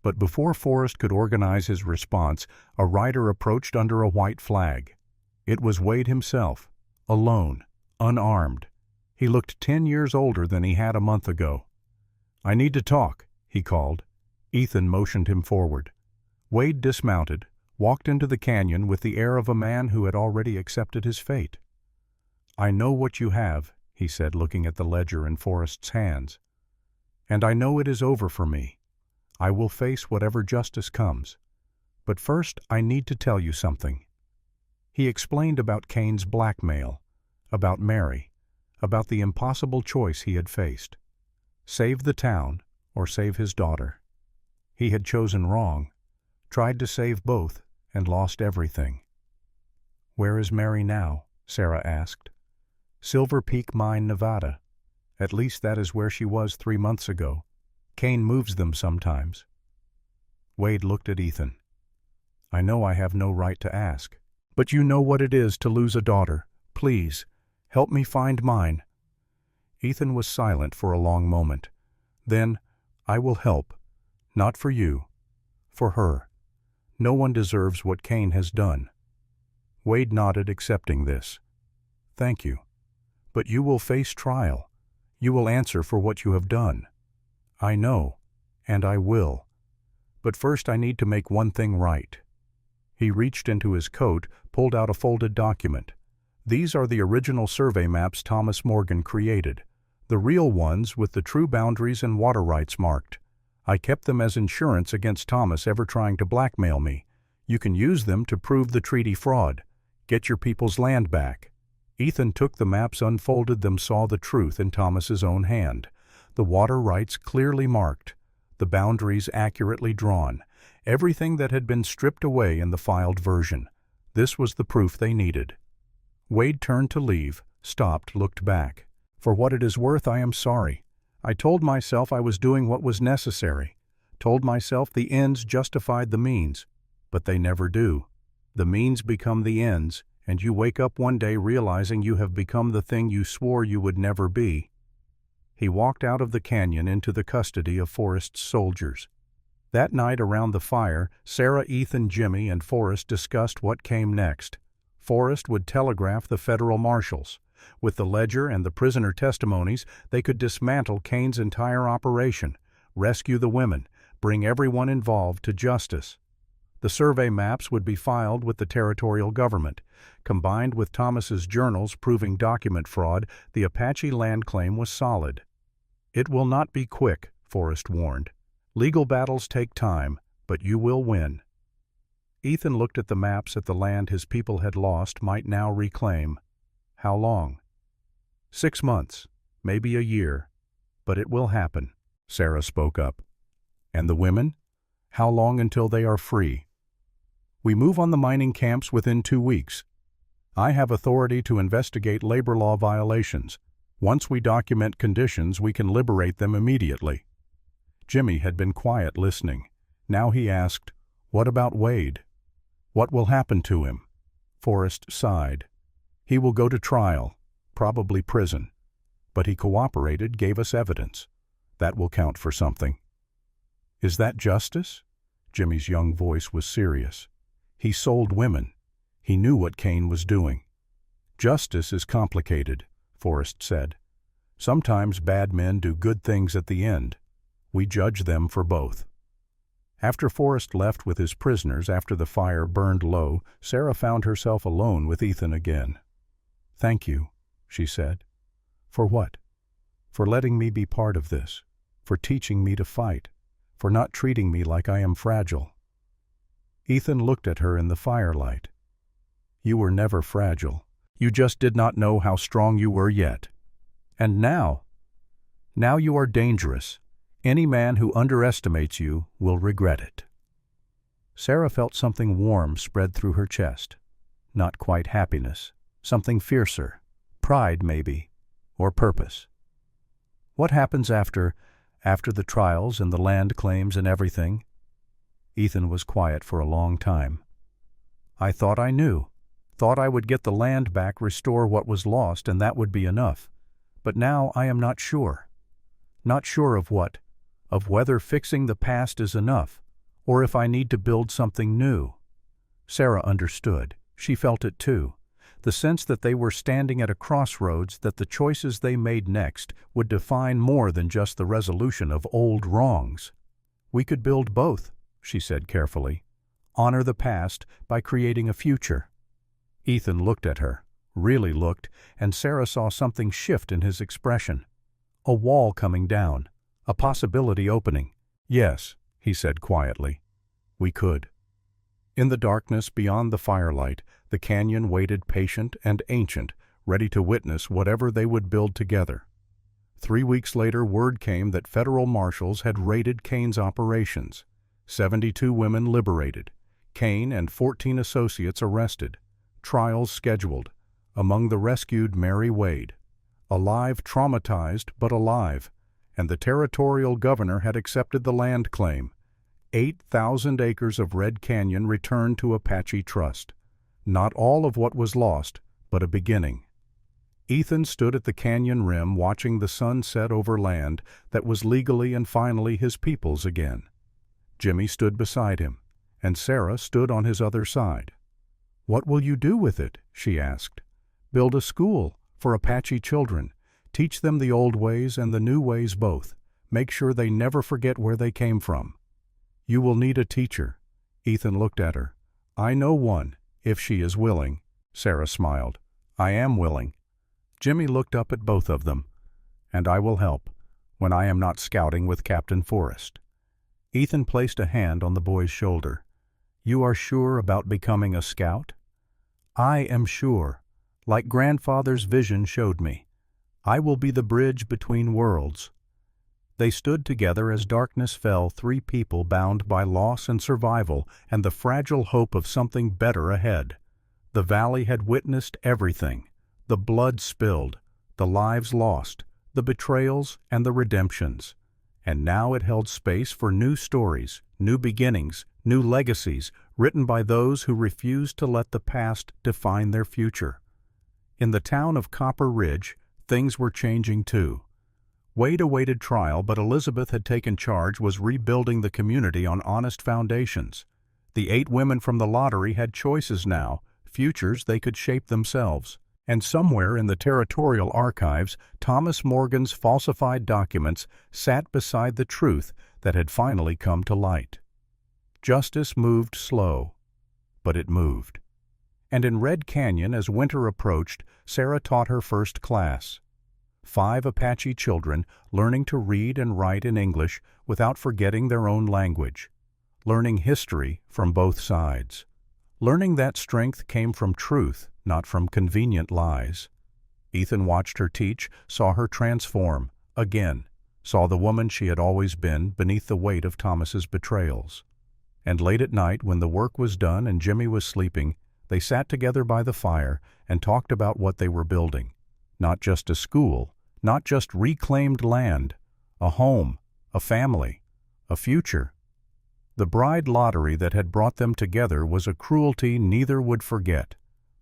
But before Forrest could organize his response, a rider approached under a white flag. It was Wade himself, alone, unarmed. He looked 10 years older than he had a month ago. "I need to talk," he called. Ethan motioned him forward. Wade dismounted, walked into the canyon with the air of a man who had already accepted his fate. "I know what you have," he said, looking at the ledger in Forrest's hands. "And I know it is over for me. I will face whatever justice comes. But first, I need to tell you something." He explained about Cain's blackmail, about Mary, about the impossible choice he had faced. Save the town or save his daughter. He had chosen wrong, tried to save both, and lost everything. "Where is Mary now?" Sarah asked. "Silver Peak Mine, Nevada. At least that is where she was 3 months ago. Cain moves them sometimes." Wade looked at Ethan. "I know I have no right to ask, but you know what it is to lose a daughter. Please, help me find mine." Ethan was silent for a long moment. Then, "I will help. Not for you. For her. No one deserves what Cain has done." Wade nodded, accepting this. "Thank you. But you will face trial. You will answer for what you have done." "I know, and I will. But first I need to make one thing right." He reached into his coat, pulled out a folded document. "These are the original survey maps Thomas Morgan created. The real ones with the true boundaries and water rights marked. I kept them as insurance against Thomas ever trying to blackmail me. You can use them to prove the treaty fraud. Get your people's land back." Ethan took the maps, unfolded them, saw the truth in Thomas's own hand. The water rights clearly marked, the boundaries accurately drawn, everything that had been stripped away in the filed version. This was the proof they needed. Wade turned to leave, stopped, looked back. "For what it is worth, I am sorry. I told myself I was doing what was necessary. told myself the ends justified the means, but they never do. The means become the ends, and you wake up one day realizing you have become the thing you swore you would never be. He walked out of the canyon into the custody of Forrest's soldiers. That night around the fire, Sarah, Ethan, Jimmy, and Forrest discussed what came next. Forrest would telegraph the federal marshals. With the ledger and the prisoner testimonies, they could dismantle Kane's entire operation, rescue the women, bring everyone involved to justice. The survey maps would be filed with the territorial government. Combined with Thomas's journals proving document fraud, the Apache land claim was solid. "It will not be quick," Forrest warned. "Legal battles take time, but you will win." Ethan looked at the maps at the land his people had lost might now reclaim. How long? 6 months, maybe a year, but it will happen, Sarah spoke up. And the women? How long until they are free? We move on the mining camps within 2 weeks. I have authority to investigate labor law violations. Once we document conditions, we can liberate them immediately. Jimmy had been quiet listening. Now he asked, "What about Wade? What will happen to him?" Forrest sighed. "He will go to trial, probably prison. But he cooperated, gave us evidence. That will count for something." "Is that justice?" Jimmy's young voice was serious. "He sold women. He knew what Kane was doing." "Justice is complicated," Forrest said. "Sometimes bad men do good things at the end. We judge them for both." After Forrest left with his prisoners after the fire burned low, Sarah found herself alone with Ethan again. "Thank you," she said. "For what?" "For letting me be part of this, for teaching me to fight, for not treating me like I am fragile." Ethan looked at her in the firelight. "You were never fragile. You just did not know how strong you were yet. And now you are dangerous. Any man who underestimates you will regret it." Sarah felt something warm spread through her chest. Not quite happiness, something fiercer. Pride, maybe, or purpose. "What happens after the trials and the land claims and everything?" Ethan was quiet for a long time. "I thought I knew. Thought I would get the land back, restore what was lost, and that would be enough. But now I am not sure. Not sure of what? Of whether fixing the past is enough, or if I need to build something new." Sarah understood. She felt it too. The sense that they were standing at a crossroads, that the choices they made next would define more than just the resolution of old wrongs. "We could build both," she said carefully. "Honor the past by creating a future." Ethan looked at her, really looked, and Sarah saw something shift in his expression. A wall coming down, a possibility opening. "Yes," he said quietly. "We could." In the darkness beyond the firelight, the canyon waited patient and ancient, ready to witness whatever they would build together. 3 weeks later, word came that federal marshals had raided Kane's operations. 72 women liberated. Kane and 14 associates arrested. Trials scheduled. Among the rescued, Mary Wade. Alive, traumatized, but alive. And the territorial governor had accepted the land claim. 8,000 acres of Red Canyon returned to Apache Trust. Not all of what was lost, but a beginning. Ethan stood at the canyon rim watching the sun set over land that was legally and finally his people's again. Jimmy stood beside him, and Sarah stood on his other side. "What will you do with it?" she asked. "Build a school for Apache children. Teach them the old ways and the new ways both. Make sure they never forget where they came from." "You will need a teacher." Ethan looked at her. "I know one, if she is willing." Sarah smiled. "I am willing." Jimmy looked up at both of them. "And I will help, when I am not scouting with Captain Forrest." Ethan placed a hand on the boy's shoulder. "You are sure about becoming a scout?" "I am sure, like grandfather's vision showed me. I will be the bridge between worlds." They stood together as darkness fell, 3 people bound by loss and survival and the fragile hope of something better ahead. The valley had witnessed everything. The blood spilled, the lives lost, the betrayals and the redemptions. and now it held space for new stories, new beginnings, new legacies, written by those who refused to let the past define their future. In the town of Copper Ridge, things were changing too. Wade awaited trial, but Elizabeth had taken charge, was rebuilding the community on honest foundations. The 8 women from the lottery had choices now, futures they could shape themselves. And somewhere in the territorial archives, Thomas Morgan's falsified documents sat beside the truth that had finally come to light. Justice moved slow, but it moved. And in Red Canyon, as winter approached, Sarah taught her first class. 5 Apache children learning to read and write in English without forgetting their own language. Learning history from both sides. Learning that strength came from truth, not from convenient lies. Ethan watched her teach, saw her transform, again, saw the woman she had always been beneath the weight of Thomas's betrayals. And late at night, when the work was done and Jimmy was sleeping, they sat together by the fire and talked about what they were building. Not just a school, not just reclaimed land, a home, a family, a future. The bride lottery that had brought them together was a cruelty neither would forget.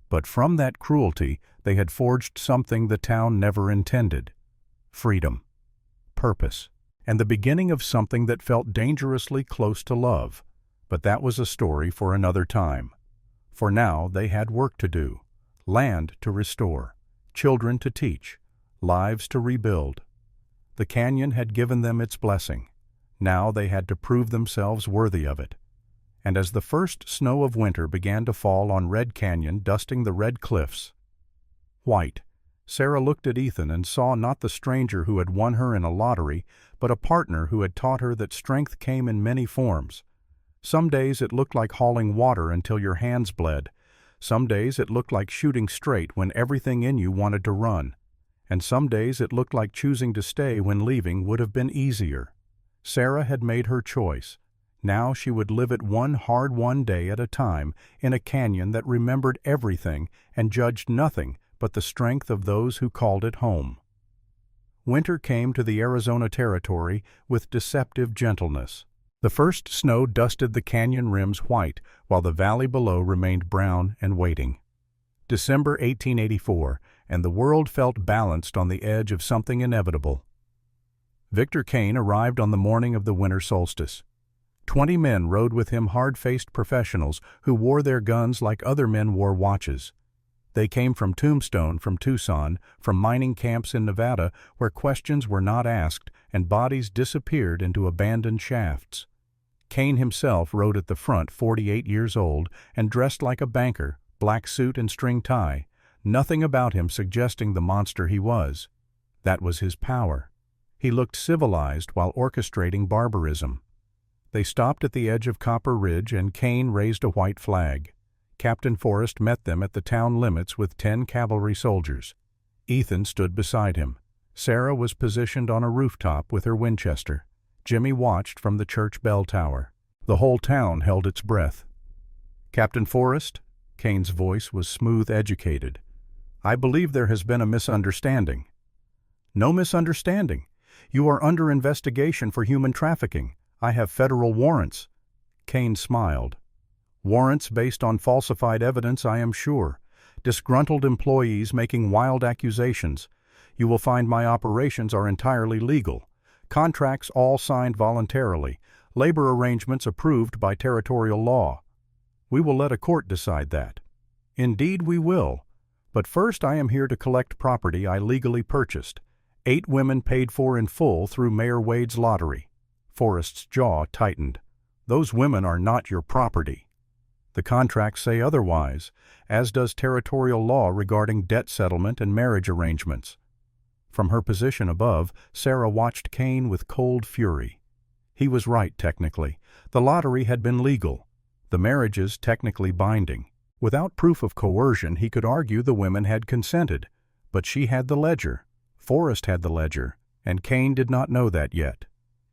But from that cruelty they had forged something the town never intended: freedom, purpose, and the beginning of something that felt dangerously close to love. But that was a story for another time. For now they had work to do, land to restore, children to teach, lives to rebuild. The canyon had given them its blessing. Now they had to prove themselves worthy of it. And as the first snow of winter began to fall on Red Canyon, dusting the red cliffs, white, Sarah looked at Ethan and saw not the stranger who had won her in a lottery, but a partner who had taught her that strength came in many forms. Some days it looked like hauling water until your hands bled. Some days it looked like shooting straight when everything in you wanted to run. And some days it looked like choosing to stay when leaving would have been easier. Sarah had made her choice. Now she would live it one hard-won day at a time in a canyon that remembered everything and judged nothing but the strength of those who called it home. Winter came to the Arizona Territory with deceptive gentleness. The first snow dusted the canyon rims white, while the valley below remained brown and waiting. December 1884, and the world felt balanced on the edge of something inevitable. Victor Kane arrived on the morning of the winter solstice. 20 men rode with him, hard-faced professionals who wore their guns like other men wore watches. They came from Tombstone, from Tucson, from mining camps in Nevada where questions were not asked and bodies disappeared into abandoned shafts. Kane himself rode at the front, 48 years old, and dressed like a banker, black suit and string tie, nothing about him suggesting the monster he was. That was his power. He looked civilized while orchestrating barbarism. They stopped at the edge of Copper Ridge, and Kane raised a white flag. Captain Forrest met them at the town limits with 10 cavalry soldiers. Ethan stood beside him. Sarah was positioned on a rooftop with her Winchester. Jimmy watched from the church bell tower. The whole town held its breath. "Captain Forrest," Kane's voice was smooth, educated, "I believe there has been a misunderstanding." "No misunderstanding. You are under investigation for human trafficking. I have federal warrants." Kane smiled. "Warrants based on falsified evidence, I am sure. Disgruntled employees making wild accusations. You will find my operations are entirely legal. Contracts all signed voluntarily. Labor arrangements approved by territorial law. We will let a court decide that." "Indeed we will. But first I am here to collect property I legally purchased. 8 women paid for in full through Mayor Wade's lottery." Forrest's jaw tightened. "Those women are not your property." "The contracts say otherwise, as does territorial law regarding debt settlement and marriage arrangements." From her position above, Sarah watched Kane with cold fury. He was right, technically. The lottery had been legal. The marriages technically binding. Without proof of coercion, he could argue the women had consented. But she had the ledger. Forrest had the ledger, and Kane did not know that yet.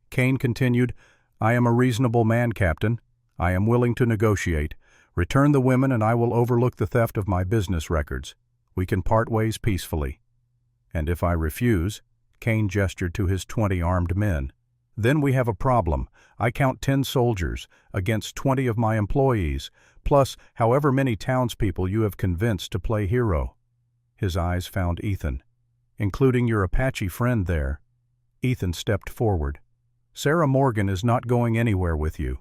Kane continued, "I am a reasonable man, Captain. I am willing to negotiate. Return the women and I will overlook the theft of my business records. We can part ways peacefully." "And if I refuse?" Kane gestured to his 20 armed men. Then we have a problem. I count 10 soldiers against 20 of my employees, plus however many townspeople you have convinced to play hero." His eyes found Ethan. "Including your Apache friend there." Ethan stepped forward. "Sarah Morgan is not going anywhere with you."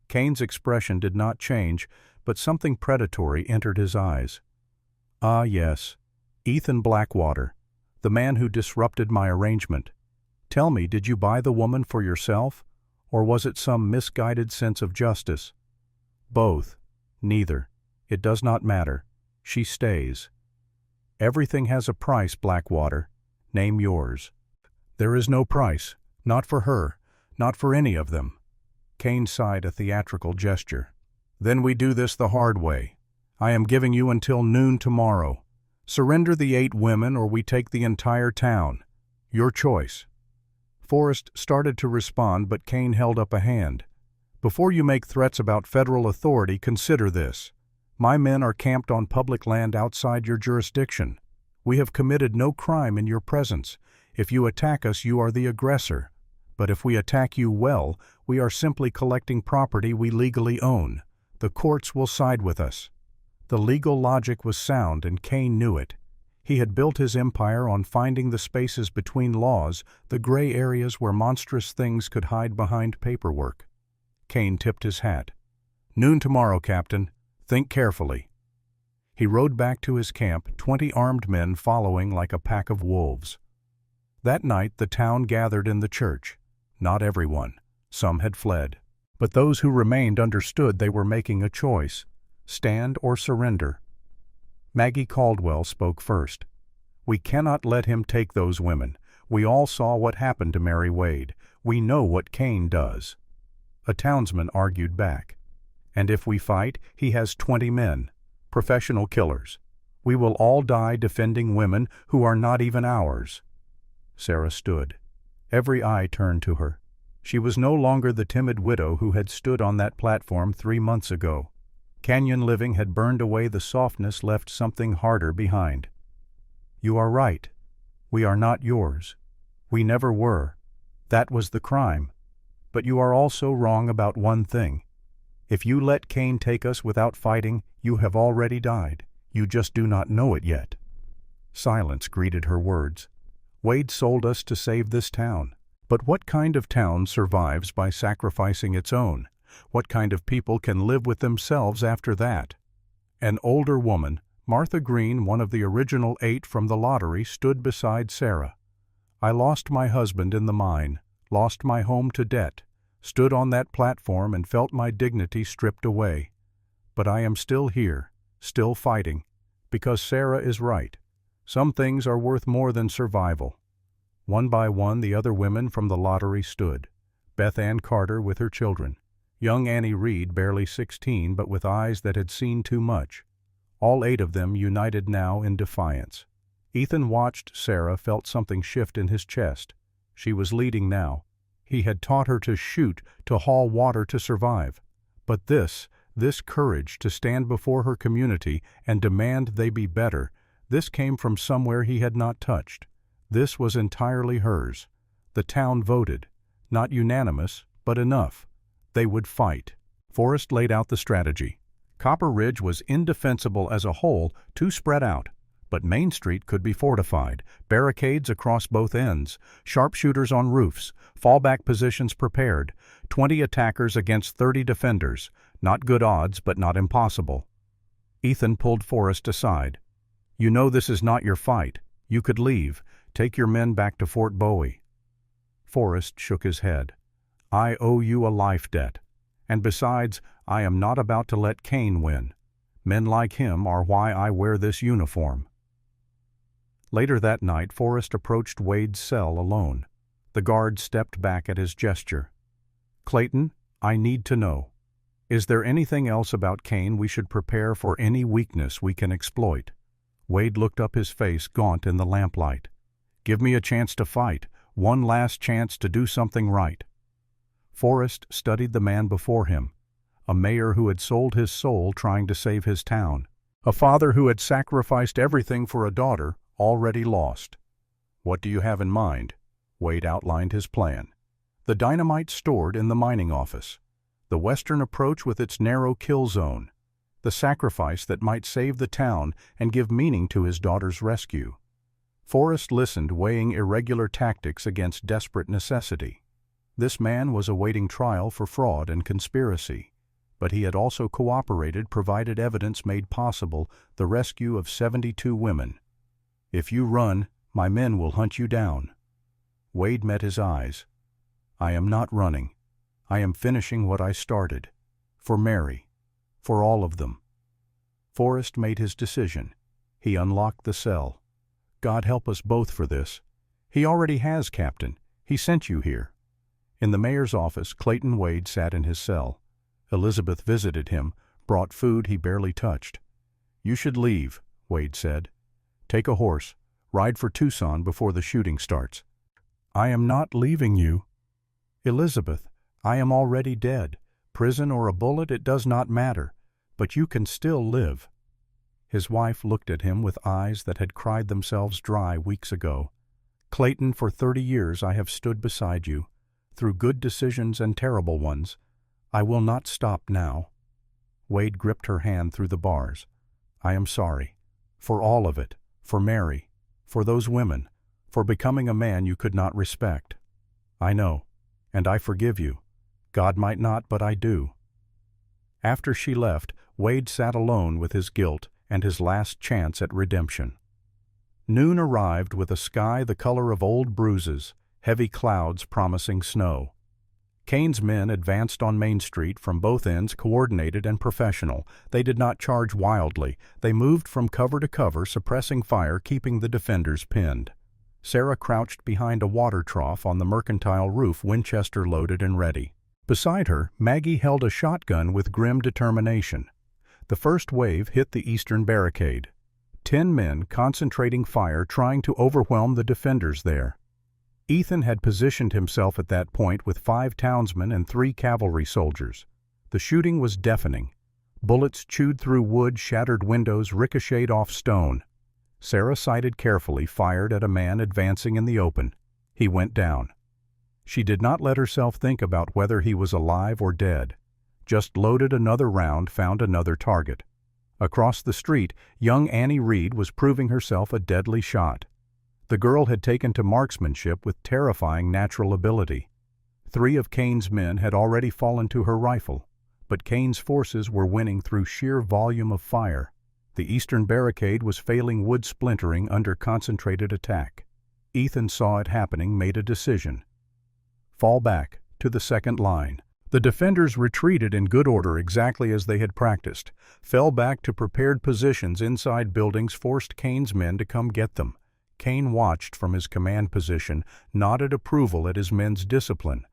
Kane's expression did not change, but something predatory entered his eyes. "Ah, yes. Ethan Blackwater, the man who disrupted my arrangement. Tell me, did you buy the woman for yourself, or was it some misguided sense of justice?" "Both. Neither. It does not matter. She stays." "Everything has a price, Blackwater. Name yours." "There is no price. Not for her. Not for any of them." Kane sighed a theatrical gesture. "Then we do this the hard way. I am giving you until noon tomorrow. Surrender the 8 women or we take the entire town. Your choice." Forrest started to respond, but Kane held up a hand. "Before you make threats about federal authority, consider this. My men are camped on public land outside your jurisdiction. We have committed no crime in your presence. If you attack us, you are the aggressor. But if we attack you, well, we are simply collecting property we legally own. The courts will side with us." The legal logic was sound, and Kane knew it. He had built his empire on finding the spaces between laws, the gray areas where monstrous things could hide behind paperwork. Kane tipped his hat. "Noon tomorrow, Captain. Think carefully." He rode back to his camp, 20 armed men following like a pack of wolves. That night the town gathered in the church. Not everyone. Some had fled. But those who remained understood they were making a choice: stand or surrender. Maggie Caldwell spoke first. "We cannot let him take those women. We all saw what happened to Mary Wade. We know what Kane does." A townsman argued back. "And if we fight, he has 20 men. Professional killers. We will all die defending women who are not even ours." Sarah stood. Every eye turned to her. She was no longer the timid widow who had stood on that platform 3 months ago. Canyon living had burned away the softness, left something harder behind. "You are right. We are not yours. We never were. That was the crime. But you are also wrong about one thing. If you let Kane take us without fighting, you have already died. You just do not know it yet." Silence greeted her words. "Wade sold us to save this town. But what kind of town survives by sacrificing its own? What kind of people can live with themselves after that?" An older woman, Martha Green, one of the original 8 from the lottery, stood beside Sarah. "I lost my husband in the mine, lost my home to debt, stood on that platform and felt my dignity stripped away. But I am still here, still fighting, because Sarah is right. Some things are worth more than survival." One by one the other women from the lottery stood. Beth Ann Carter with her children. Young Annie Reed, barely 16, but with eyes that had seen too much. All 8 of them united now in defiance. Ethan watched Sarah, felt something shift in his chest. She was leading now. He had taught her to shoot, to haul water to survive. But this courage to stand before her community and demand they be better, this came from somewhere he had not touched. This was entirely hers. The town voted. Not unanimous, but enough. They would fight. Forrest laid out the strategy. Copper Ridge was indefensible as a whole, too spread out. But Main Street could be fortified, barricades across both ends, sharpshooters on roofs, fallback positions prepared, 20 attackers against 30 defenders. Not good odds, but not impossible. Ethan pulled Forrest aside. "You know this is not your fight. You could leave. Take your men back to Fort Bowie." Forrest shook his head. "I owe you a life debt. And besides, I am not about to let Kane win. Men like him are why I wear this uniform." Later that night, Forrest approached Wade's cell alone. The guard stepped back at his gesture. "Clayton, I need to know. Is there anything else about Kane we should prepare for any weakness we can exploit?" Wade looked up, his face gaunt in the lamplight. "Give me a chance to fight, one last chance to do something right." Forrest studied the man before him, a mayor who had sold his soul trying to save his town, a father who had sacrificed everything for a daughter already lost. "What do you have in mind?" Wade outlined his plan. The dynamite stored in the mining office. The western approach with its narrow kill zone. The sacrifice that might save the town and give meaning to his daughter's rescue. Forrest listened, weighing irregular tactics against desperate necessity. This man was awaiting trial for fraud and conspiracy, but he had also cooperated, provided evidence made possible the rescue of 72 women. "If you run, my men will hunt you down." Wade met his eyes. "I am not running. I am finishing what I started. For Mary. For all of them." Forrest made his decision. He unlocked the cell. "God help us both for this." "He already has, Captain. He sent you here." In the mayor's office, Clayton Wade sat in his cell. Elizabeth visited him, brought food he barely touched. "You should leave," Wade said. "Take a horse. Ride for Tucson before the shooting starts." "I am not leaving you." "Elizabeth, I am already dead. Prison or a bullet, it does not matter. But you can still live." His wife looked at him with eyes that had cried themselves dry weeks ago. "Clayton, for 30 years I have stood beside you, through good decisions and terrible ones. I will not stop now." Wade gripped her hand through the bars. "I am sorry. For all of it. For Mary. For those women. For becoming a man you could not respect. I know. And I forgive you. God might not, but I do." After she left, Wade sat alone with his guilt and his last chance at redemption. Noon arrived with a sky the color of old bruises, heavy clouds promising snow. Kane's men advanced on Main Street from both ends, coordinated and professional. They did not charge wildly. They moved from cover to cover, suppressing fire, keeping the defenders pinned. Sarah crouched behind a water trough on the mercantile roof, Winchester loaded and ready. Beside her, Maggie held a shotgun with grim determination. The first wave hit the eastern barricade. 10 men concentrating fire, trying to overwhelm the defenders there. Ethan had positioned himself at that point with 5 townsmen and 3 cavalry soldiers. The shooting was deafening. Bullets chewed through wood, shattered windows, ricocheted off stone. Sarah sighted carefully, fired at a man advancing in the open. He went down. She did not let herself think about whether he was alive or dead. Just loaded another round, found another target. Across the street, young Annie Reed was proving herself a deadly shot. The girl had taken to marksmanship with terrifying natural ability. 3 of Kane's men had already fallen to her rifle, but Kane's forces were winning through sheer volume of fire. The eastern barricade was failing, wood splintering under concentrated attack. Ethan saw it happening, made a decision. Fall back to the second line. The defenders retreated in good order, exactly as they had practiced, fell back to prepared positions inside buildings, forced Kane's men to come get them. Kane watched from his command position, nodded approval at his men's discipline.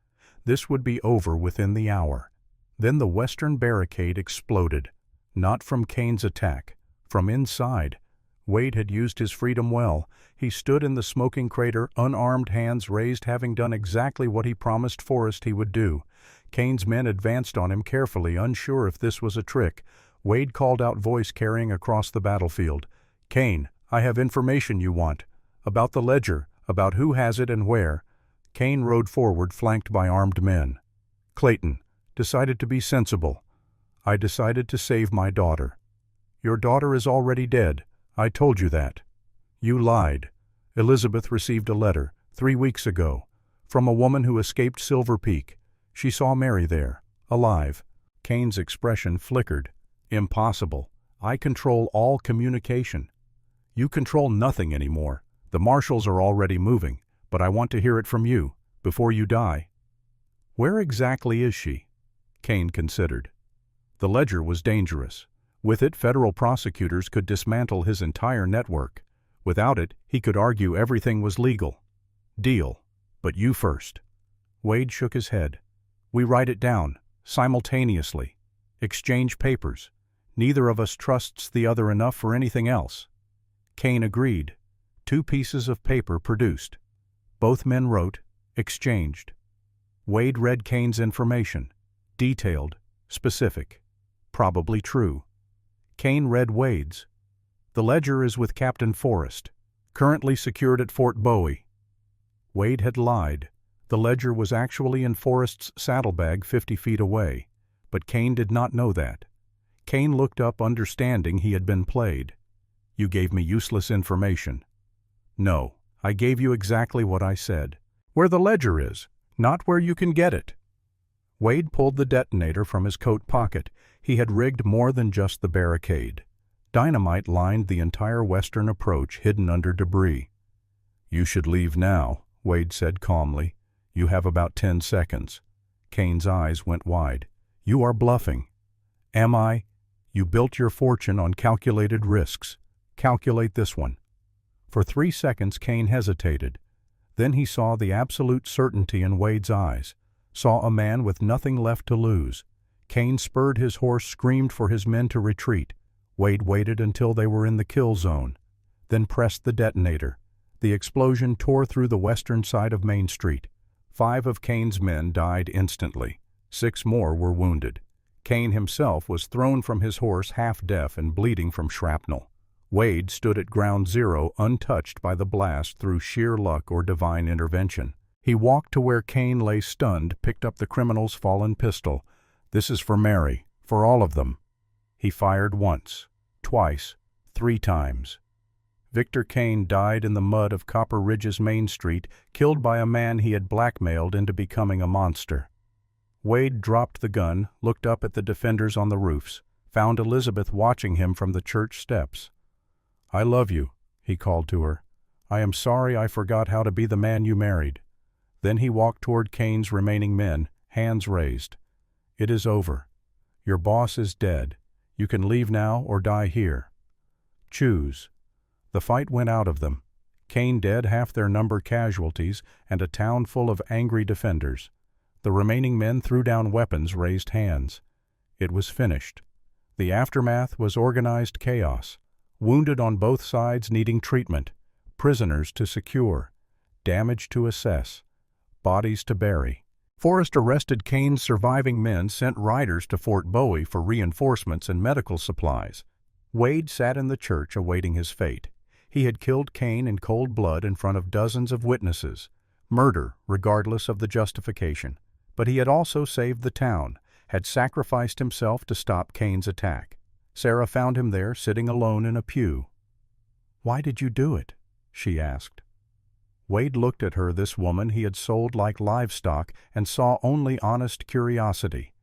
This would be over within the hour. Then the western barricade exploded. Not from Kane's attack, from inside. Wade had used his freedom well. He stood in the smoking crater, unarmed, hands raised, having done exactly what he promised Forrest he would do. Kane's men advanced on him carefully, unsure if this was a trick. Wade called out, voice carrying across the battlefield. "Kane, I have information you want. About the ledger, about who has it and where." Kane rode forward, flanked by armed men. "Clayton, decided to be sensible. I decided to save my daughter." "Your daughter is already dead. I told you that." "You lied. Elizabeth received a letter, 3 weeks ago, from a woman who escaped Silver Peak. She saw Mary there, alive." Kane's expression flickered. "Impossible. I control all communication." "You control nothing anymore. The marshals are already moving, but I want to hear it from you, before you die." "Where exactly is she?" Kane considered. The ledger was dangerous. With it, federal prosecutors could dismantle his entire network. Without it, he could argue everything was legal. "Deal. But you first." Wade shook his head. "We write it down, simultaneously. Exchange papers. Neither of us trusts the other enough for anything else." Kane agreed. 2 pieces of paper produced. Both men wrote, exchanged. Wade read Kane's information. Detailed, specific, probably true. Kane read Wade's. "The ledger is with Captain Forrest, currently secured at Fort Bowie." Wade had lied. The ledger was actually in Forrest's saddlebag 50 feet away, but Kane did not know that. Kane looked up, understanding he had been played. "You gave me useless information." "No, I gave you exactly what I said. Where the ledger is, not where you can get it." Wade pulled the detonator from his coat pocket. He had rigged more than just the barricade. Dynamite lined the entire western approach, hidden under debris. "You should leave now," Wade said calmly. "You have about 10 seconds. Kane's eyes went wide. "You are bluffing." "Am I?" "You built your fortune on calculated risks. Calculate this one." For 3 seconds Kane hesitated. Then he saw the absolute certainty in Wade's eyes, saw a man with nothing left to lose. Kane spurred his horse, screamed for his men to retreat. Wade waited until they were in the kill zone, then pressed the detonator. The explosion tore through the western side of Main Street. 5 of Kane's men died instantly. 6 more were wounded. Kane himself was thrown from his horse, half-deaf and bleeding from shrapnel. Wade stood at ground zero, untouched by the blast through sheer luck or divine intervention. He walked to where Kane lay stunned, picked up the criminal's fallen pistol. "This is for Mary, for all of them." He fired once, twice, 3 times. Victor Kane died in the mud of Copper Ridge's Main Street, killed by a man he had blackmailed into becoming a monster. Wade dropped the gun, looked up at the defenders on the roofs, found Elizabeth watching him from the church steps. "I love you," he called to her. "I am sorry I forgot how to be the man you married." Then he walked toward Kane's remaining men, hands raised. "It is over. Your boss is dead. You can leave now or die here. Choose." The fight went out of them. Kane dead, half their number casualties, and a town full of angry defenders. The remaining men threw down weapons, raised hands. It was finished. The aftermath was organized chaos. Wounded on both sides needing treatment, prisoners to secure, damage to assess, bodies to bury. Forrest arrested Kane's surviving men, sent riders to Fort Bowie for reinforcements and medical supplies. Wade sat in the church awaiting his fate. He had killed Kane in cold blood in front of dozens of witnesses. Murder, regardless of the justification. But he had also saved the town, had sacrificed himself to stop Kane's attack. Sarah found him there, sitting alone in a pew. "Why did you do it?" she asked. Wade looked at her, this woman he had sold like livestock, and saw only honest curiosity.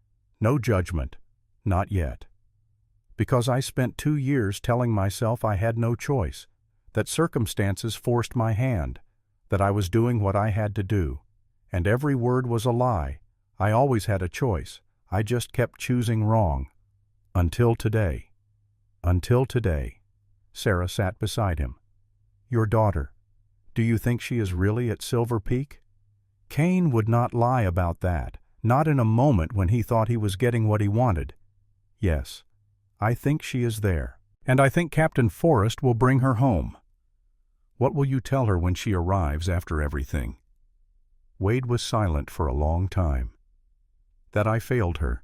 No judgment. Not yet. "Because I spent 2 years telling myself I had no choice, that circumstances forced my hand, that I was doing what I had to do. And every word was a lie. I always had a choice. I just kept choosing wrong. Until today." Until today. Sarah sat beside him. "Your daughter. Do you think she is really at Silver Peak?" Kane would not lie about that, not in a moment when he thought he was getting what he wanted. "Yes, I think she is there. And I think Captain Forrest will bring her home." "What will you tell her when she arrives after everything?" Wade was silent for a long time. "That I failed her.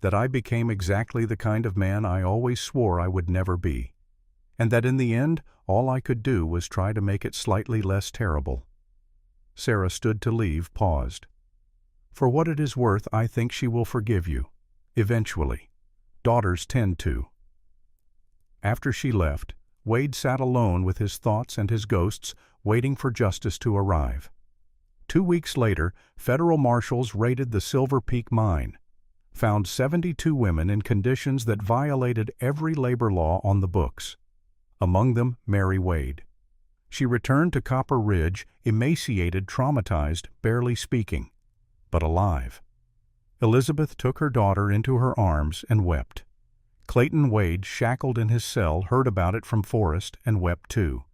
That I became exactly the kind of man I always swore I would never be. And that in the end, all I could do was try to make it slightly less terrible." Sarah stood to leave, paused. "For what it is worth, I think she will forgive you. Eventually. Daughters tend to." After she left, Wade sat alone with his thoughts and his ghosts, waiting for justice to arrive. 2 weeks later, federal marshals raided the Silver Peak mine, found 72 women in conditions that violated every labor law on the books. Among them, Mary Wade. She returned to Copper Ridge, emaciated, traumatized, barely speaking, but alive. Elizabeth took her daughter into her arms and wept. Clayton Wade, shackled in his cell, heard about it from Forrest and wept too.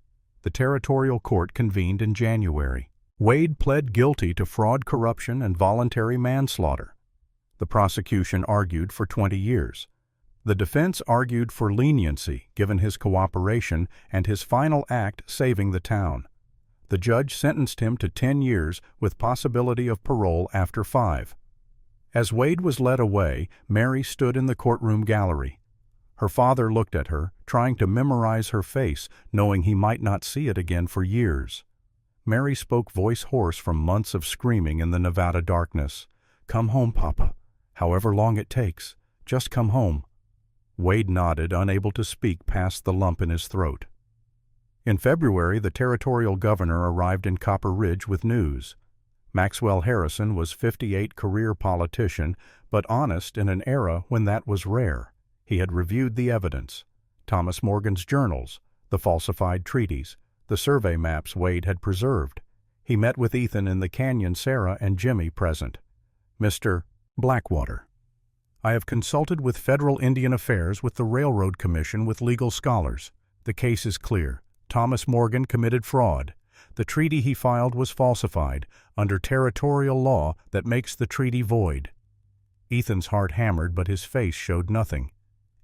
The territorial court convened in January. Wade pled guilty to fraud, corruption, and voluntary manslaughter. The prosecution argued for 20 years. The defense argued for leniency, given his cooperation and his final act saving the town. The judge sentenced him to 10 years with possibility of parole after 5. As Wade was led away, Mary stood in the courtroom gallery. Her father looked at her, trying to memorize her face, knowing he might not see it again for years. Mary spoke, voice hoarse from months of screaming in the Nevada darkness. "Come home, Papa. However long it takes. Just come home." Wade nodded, unable to speak past the lump in his throat. In February, the territorial governor arrived in Copper Ridge with news. Maxwell Harrison was 58, career politician, but honest in an era when that was rare. He had reviewed the evidence: Thomas Morgan's journals, the falsified treaties, the survey maps Wade had preserved. He met with Ethan in the canyon, Sarah and Jimmy present. "Mr. Blackwater, I have consulted with Federal Indian Affairs, with the Railroad Commission, with legal scholars. The case is clear. Thomas Morgan committed fraud. The treaty he filed was falsified under territorial law that makes the treaty void." Ethan's heart hammered, but his face showed nothing.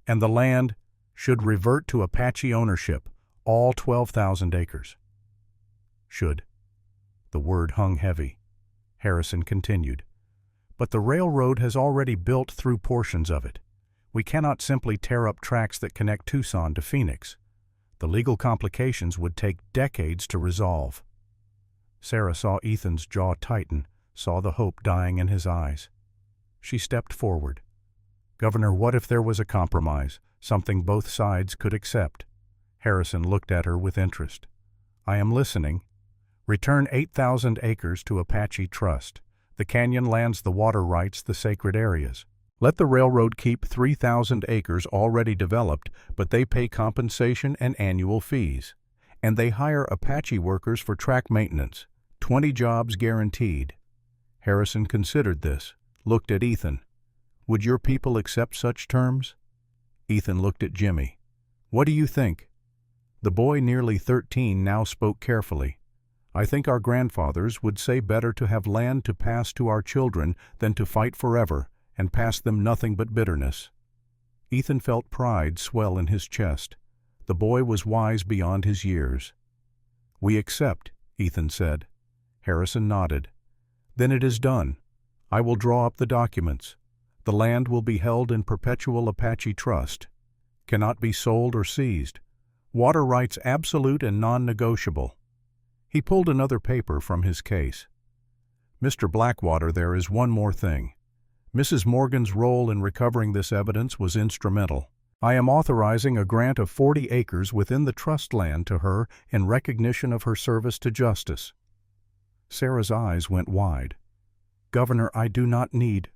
"And the land should revert to Apache ownership, all 12,000 acres." Should. The word hung heavy. Harrison continued, "But the railroad has already built through portions of it. We cannot simply tear up tracks that connect Tucson to Phoenix. The legal complications would take decades to resolve." Sarah saw Ethan's jaw tighten, saw the hope dying in his eyes. She stepped forward. "Governor, what if there was a compromise, something both sides could accept?" Harrison looked at her with interest. "I am listening. Return 8,000 acres to Apache Trust. The canyon lands, the water rights, the sacred areas. Let the railroad keep 3,000 acres already developed, but they pay compensation and annual fees. And they hire Apache workers for track maintenance. 20 jobs guaranteed." Harrison considered this, looked at Ethan. "Would your people accept such terms?" Ethan looked at Jimmy. "What do you think?" The boy, nearly 13, now spoke carefully. "I think our grandfathers would say better to have land to pass to our children than to fight forever and pass them nothing but bitterness." Ethan felt pride swell in his chest. The boy was wise beyond his years. "We accept," Ethan said. Harrison nodded. "Then it is done. I will draw up the documents. The land will be held in perpetual Apache trust. Cannot be sold or seized. Water rights absolute and non-negotiable." He pulled another paper from his case. "Mr. Blackwater, there is one more thing. Mrs. Morgan's role in recovering this evidence was instrumental. I am authorizing a grant of 40 acres within the trust land to her in recognition of her service to justice." Sarah's eyes went wide. "Governor, I do not need—"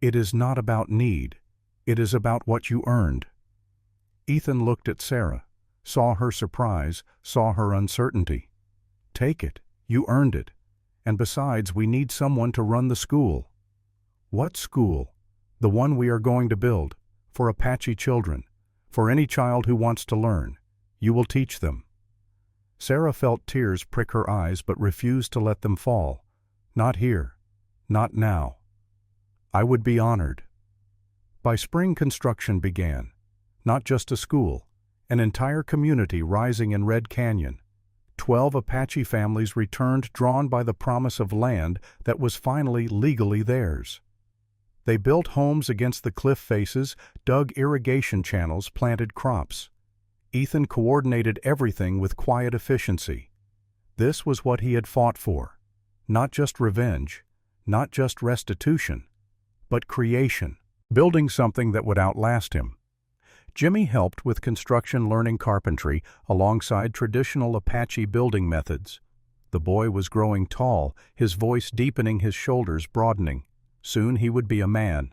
"It is not about need. It is about what you earned." Ethan looked at Sarah, saw her surprise, saw her uncertainty. "Take it. You earned it. And besides, we need someone to run the school." "What school?" "The one we are going to build. For Apache children. For any child who wants to learn. You will teach them." Sarah felt tears prick her eyes, but refused to let them fall. "Not here. Not now." "I would be honored." By spring, construction began. Not just a school, an entire community rising in Red Canyon. 12 Apache families returned, drawn by the promise of land that was finally legally theirs. They built homes against the cliff faces, dug irrigation channels, planted crops. Ethan coordinated everything with quiet efficiency. This was what he had fought for. Not just revenge, not just restitution, but creation, building something that would outlast him. Jimmy helped with construction, learning carpentry alongside traditional Apache building methods. The boy was growing tall, his voice deepening, his shoulders broadening. Soon he would be a man.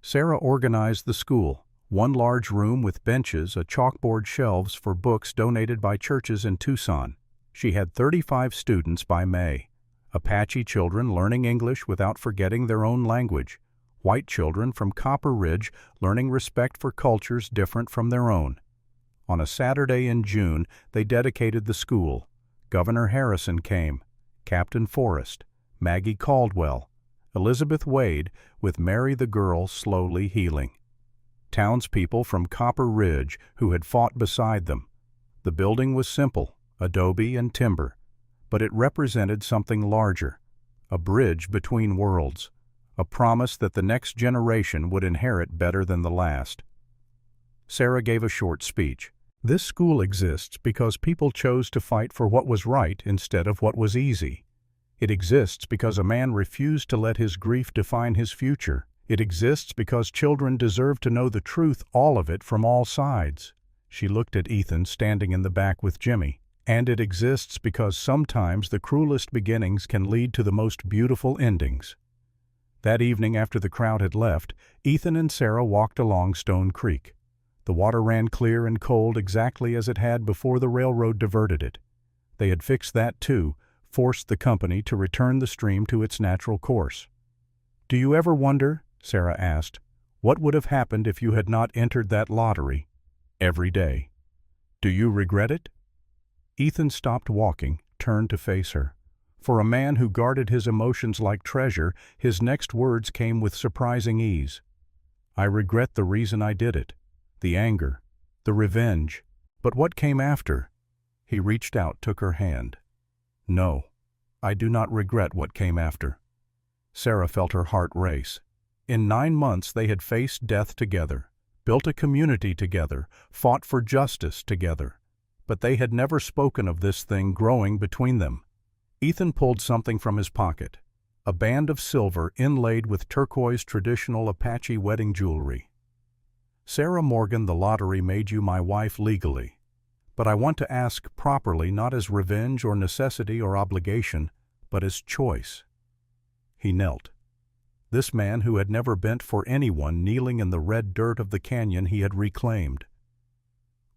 Sarah organized the school, one large room with benches, a chalkboard, shelves for books donated by churches in Tucson. She had 35 students by May. Apache children learning English without forgetting their own language. White children from Copper Ridge learning respect for cultures different from their own. On a Saturday in June, they dedicated the school. Governor Harrison came, Captain Forrest, Maggie Caldwell, Elizabeth Wade, with Mary the girl slowly healing. Townspeople from Copper Ridge who had fought beside them. The building was simple, adobe and timber, but it represented something larger, a bridge between worlds. A promise that the next generation would inherit better than the last. Sarah gave a short speech. This school exists because people chose to fight for what was right instead of what was easy. It exists because a man refused to let his grief define his future. It exists because children deserve to know the truth, all of it, from all sides. She looked at Ethan standing in the back with Jimmy. And it exists because sometimes the cruelest beginnings can lead to the most beautiful endings. That evening, after the crowd had left, Ethan and Sarah walked along Stone Creek. The water ran clear and cold exactly as it had before the railroad diverted it. They had fixed that too, forced the company to return the stream to its natural course. "Do you ever wonder," Sarah asked, "what would have happened if you had not entered that lottery?" "Every day." "Do you regret it?" Ethan stopped walking, turned to face her. For a man who guarded his emotions like treasure, his next words came with surprising ease. "I regret the reason I did it. The anger, the revenge. But what came after?" He reached out, took her hand. "No, I do not regret what came after." Sarah felt her heart race. In 9 months they had faced death together, built a community together, fought for justice together. But they had never spoken of this thing growing between them. Ethan pulled something from his pocket, a band of silver inlaid with turquoise traditional Apache wedding jewelry. "Sarah Morgan, the lottery made you my wife legally. But I want to ask properly, not as revenge or necessity or obligation, but as choice." He knelt. This man who had never bent for anyone, kneeling in the red dirt of the canyon he had reclaimed.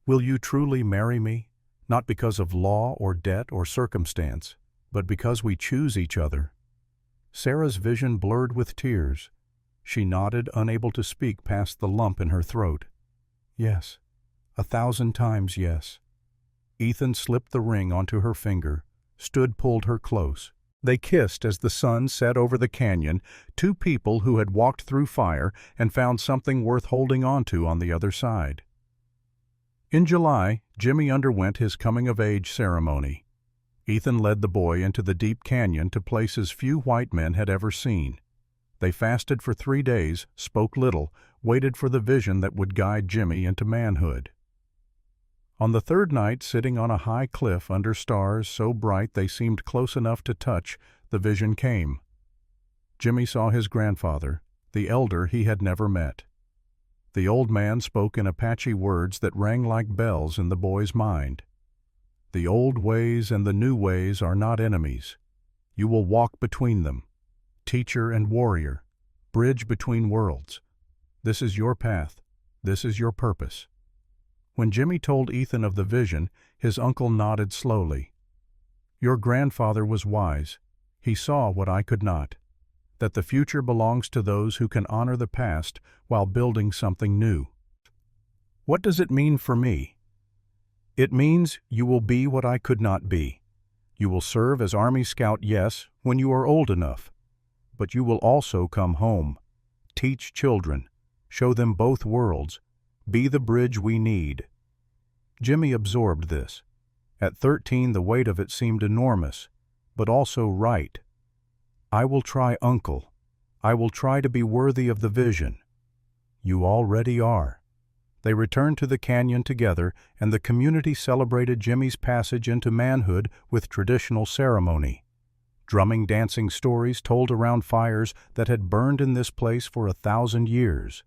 "Will you truly marry me, not because of law or debt or circumstance, but because we choose each other?" Sarah's vision blurred with tears. She nodded, unable to speak past the lump in her throat. "Yes, 1,000 times yes." Ethan slipped the ring onto her finger, pulled her close. They kissed as the sun set over the canyon, two people who had walked through fire and found something worth holding on to on the other side. In July, Jimmy underwent his coming-of-age ceremony. Ethan led the boy into the deep canyon to places few white men had ever seen. They fasted for 3 days, spoke little, waited for the vision that would guide Jimmy into manhood. On the 3rd night, sitting on a high cliff under stars so bright they seemed close enough to touch, the vision came. Jimmy saw his grandfather, the elder he had never met. The old man spoke in Apache words that rang like bells in the boy's mind. "The old ways and the new ways are not enemies. You will walk between them. Teacher and warrior, bridge between worlds. This is your path. This is your purpose." When Jimmy told Ethan of the vision, his uncle nodded slowly. "Your grandfather was wise. He saw what I could not. That the future belongs to those who can honor the past while building something new." "What does it mean for me?" "It means you will be what I could not be. You will serve as Army Scout, yes, when you are old enough. But you will also come home, teach children, show them both worlds, be the bridge we need." Jimmy absorbed this. At 13, the weight of it seemed enormous, but also right. "I will try, Uncle. I will try to be worthy of the vision." "You already are." They returned to the canyon together, and the community celebrated Jimmy's passage into manhood with traditional ceremony. Drumming, dancing stories told around fires that had burned in this place for 1,000 years.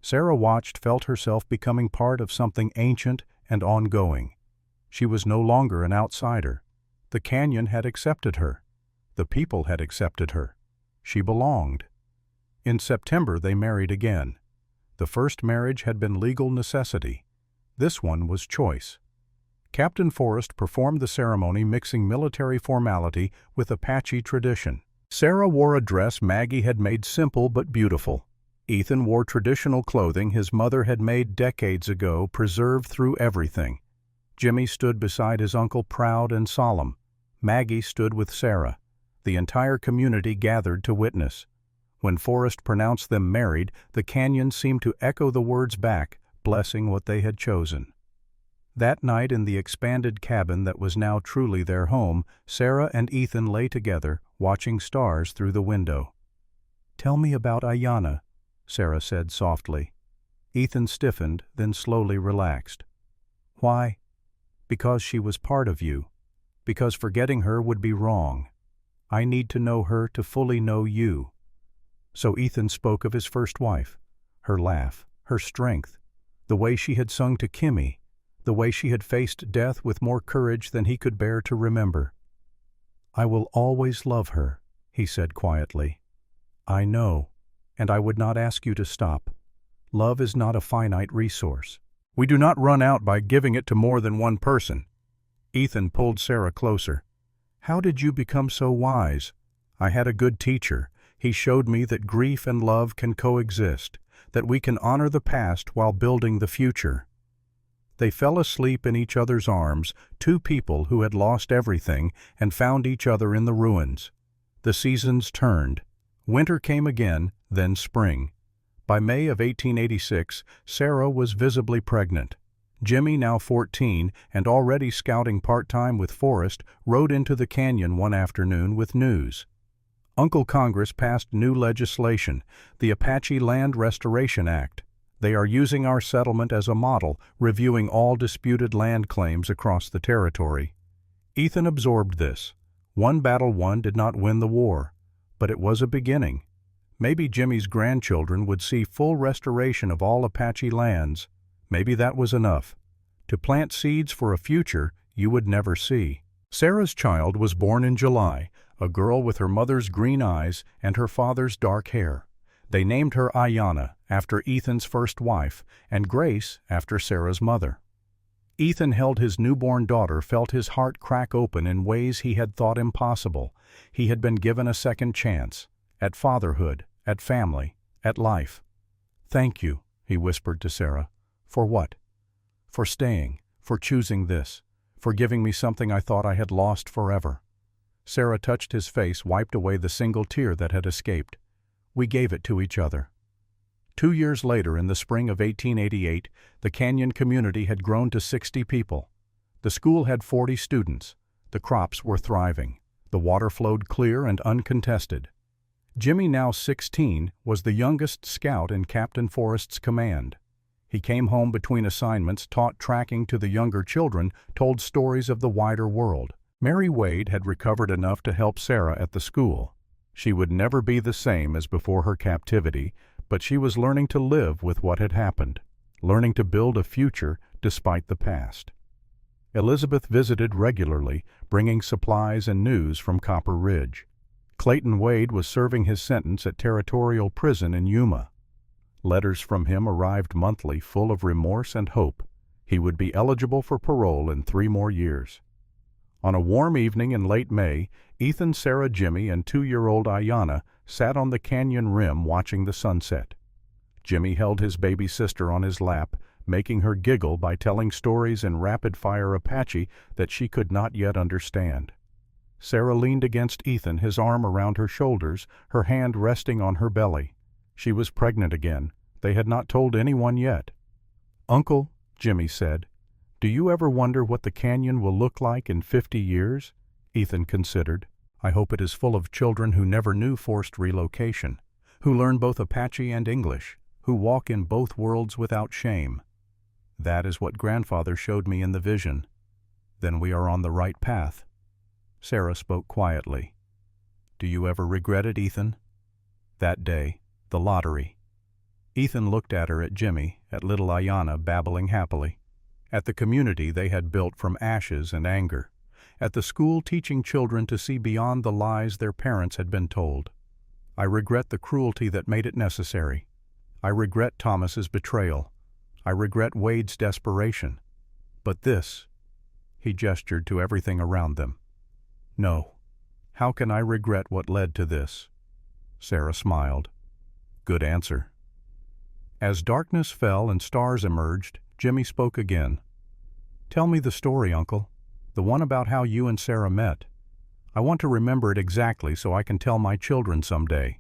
Sarah watched, felt herself becoming part of something ancient and ongoing. She was no longer an outsider. The canyon had accepted her. The people had accepted her. She belonged. In September they married again. The first marriage had been legal necessity. This one was choice. Captain Forrest performed the ceremony, mixing military formality with Apache tradition. Sarah wore a dress Maggie had made simple but beautiful. Ethan wore traditional clothing his mother had made decades ago, preserved through everything. Jimmy stood beside his uncle, proud and solemn. Maggie stood with Sarah. The entire community gathered to witness. When Forrest pronounced them married, the canyon seemed to echo the words back, blessing what they had chosen. That night in the expanded cabin that was now truly their home, Sarah and Ethan lay together, watching stars through the window. "Tell me about Ayanna," Sarah said softly. Ethan stiffened, then slowly relaxed. Why? Because she was part of you. Because forgetting her would be wrong. I need to know her to fully know you. So Ethan spoke of his first wife, her laugh, her strength, the way she had sung to Kimmy, the way she had faced death with more courage than he could bear to remember. I will always love her, he said quietly. I know, and I would not ask you to stop. Love is not a finite resource. We do not run out by giving it to more than one person. Ethan pulled Sarah closer. How did you become so wise? I had a good teacher. He showed me that grief and love can coexist, that we can honor the past while building the future. They fell asleep in each other's arms, two people who had lost everything and found each other in the ruins. The seasons turned. Winter came again, then spring. By May of 1886, Sarah was visibly pregnant. Jimmy, now 14 and already scouting part-time with Forrest, rode into the canyon one afternoon with news. Uncle Congress passed new legislation, the Apache Land Restoration Act. They are using our settlement as a model, reviewing all disputed land claims across the territory. Ethan absorbed this. One battle won did not win the war, but it was a beginning. Maybe Jimmy's grandchildren would see full restoration of all Apache lands. Maybe that was enough. To plant seeds for a future you would never see. Sarah's child was born in July, a girl with her mother's green eyes and her father's dark hair. They named her Ayanna, after Ethan's first wife, and Grace, after Sarah's mother. Ethan held his newborn daughter, felt his heart crack open in ways he had thought impossible. He had been given a second chance, at fatherhood, at family, at life. Thank you, he whispered to Sarah. For what? For staying, for choosing this, for giving me something I thought I had lost forever. Sarah touched his face, wiped away the single tear that had escaped. We gave it to each other. 2 years later, in the spring of 1888, the canyon community had grown to 60 people. The school had 40 students. The crops were thriving. The water flowed clear and uncontested. Jimmy, now 16, was the youngest scout in Captain Forrest's command. He came home between assignments, taught tracking to the younger children, told stories of the wider world. Mary Wade had recovered enough to help Sarah at the school. She would never be the same as before her captivity, but she was learning to live with what had happened, learning to build a future despite the past. Elizabeth visited regularly, bringing supplies and news from Copper Ridge. Clayton Wade was serving his sentence at Territorial Prison in Yuma. Letters from him arrived monthly, full of remorse and hope. He would be eligible for parole in 3 more years. On a warm evening in late May, Ethan, Sarah, Jimmy, and 2-year-old Ayanna sat on the canyon rim watching the sunset. Jimmy held his baby sister on his lap, making her giggle by telling stories in rapid-fire Apache that she could not yet understand. Sarah leaned against Ethan, his arm around her shoulders, her hand resting on her belly. She was pregnant again. They had not told anyone yet. "Uncle," Jimmy said, "do you ever wonder what the canyon will look like in 50 years? Ethan considered. "I hope it is full of children who never knew forced relocation, who learn both Apache and English, who walk in both worlds without shame. That is what Grandfather showed me in the vision. Then we are on the right path." Sarah spoke quietly. "Do you ever regret it, Ethan?" That day, the lottery. Ethan looked at her, at Jimmy, at little Ayanna babbling happily. At the community they had built from ashes and anger. At the school teaching children to see beyond the lies their parents had been told. "I regret the cruelty that made it necessary. I regret Thomas's betrayal. I regret Wade's desperation. But this," he gestured to everything around them. "No. How can I regret what led to this?" Sarah smiled. "Good answer." As darkness fell and stars emerged, Jimmy spoke again. "Tell me the story, Uncle. The one about how you and Sarah met. I want to remember it exactly so I can tell my children someday."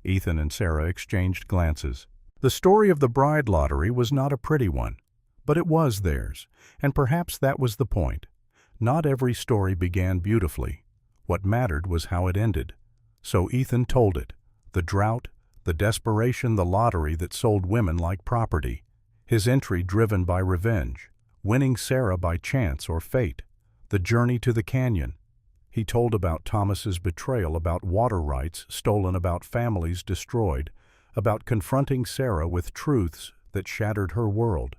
Ethan and Sarah exchanged glances. The story of the bride lottery was not a pretty one, but it was theirs, and perhaps that was the point. Not every story began beautifully. What mattered was how it ended. So Ethan told it. The drought, the desperation, the lottery that sold women like property. His entry driven by revenge. winning Sarah by chance or fate, the journey to the canyon. He told about Thomas's betrayal, about water rights stolen, about families destroyed, about confronting Sarah with truths that shattered her world.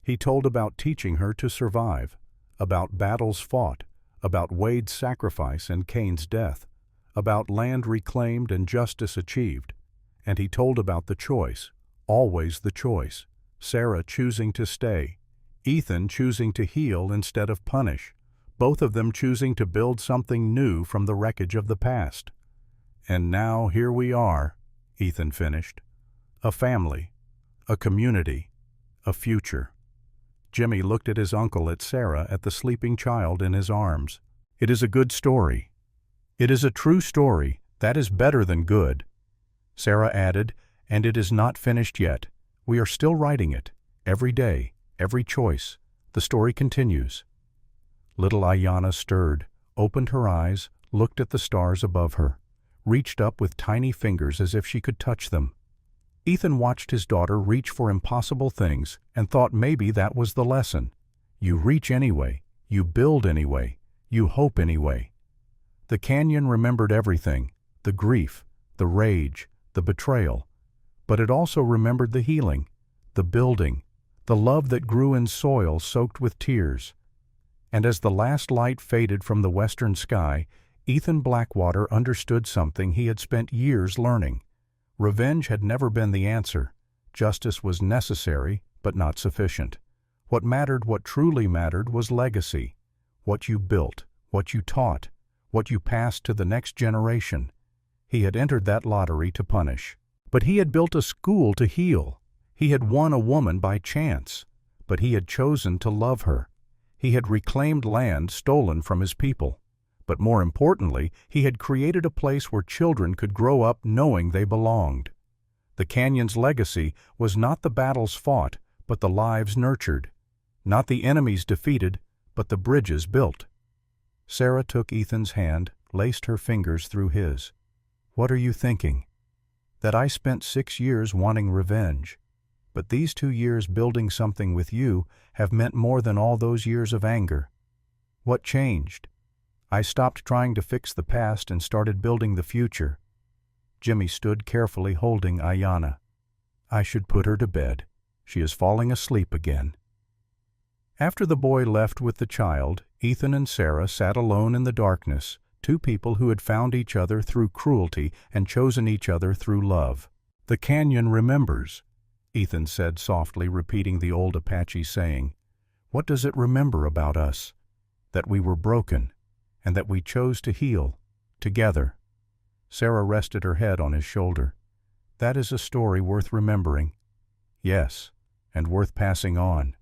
He told about teaching her to survive, about battles fought, about Wade's sacrifice and Cain's death, about land reclaimed and justice achieved. And he told about the choice, always the choice, Sarah choosing to stay, Ethan choosing to heal instead of punish, both of them choosing to build something new from the wreckage of the past. And now here we are, Ethan finished. A family, a community, a future. Jimmy looked at his uncle, at Sarah, at the sleeping child in his arms. It is a good story. It is a true story. That is better than good. Sarah added, and it is not finished yet. We are still writing it. Every day, every choice. The story continues. Little Ayanna stirred, opened her eyes, looked at the stars above her, reached up with tiny fingers as if she could touch them. Ethan watched his daughter reach for impossible things and thought maybe that was the lesson. You reach anyway, you build anyway, you hope anyway. The canyon remembered everything, the grief, the rage, the betrayal, but it also remembered the healing, the building, the love that grew in soil soaked with tears. And as the last light faded from the western sky, Ethan Blackwater understood something he had spent years learning. Revenge had never been the answer. Justice was necessary, but not sufficient. What mattered, what truly mattered, was legacy. What you built, what you taught, what you passed to the next generation. He had entered that lottery to punish. But he had built a school to heal. He had won a woman by chance. But he had chosen to love her. He had reclaimed land stolen from his people. But more importantly, he had created a place where children could grow up knowing they belonged. The canyon's legacy was not the battles fought, but the lives nurtured. Not the enemies defeated, but the bridges built. Sarah took Ethan's hand, laced her fingers through his. What are you thinking? That I spent 6 years wanting revenge. But these 2 years building something with you have meant more than all those years of anger. What changed? I stopped trying to fix the past and started building the future. Jimmy stood carefully holding Ayanna. I should put her to bed. She is falling asleep again. After the boy left with the child, Ethan and Sarah sat alone in the darkness, two people who had found each other through cruelty and chosen each other through love. The canyon remembers, Ethan said softly, repeating the old Apache saying. What does it remember about us? That we were broken, and that we chose to heal, together. Sarah rested her head on his shoulder. That is a story worth remembering. Yes, and worth passing on.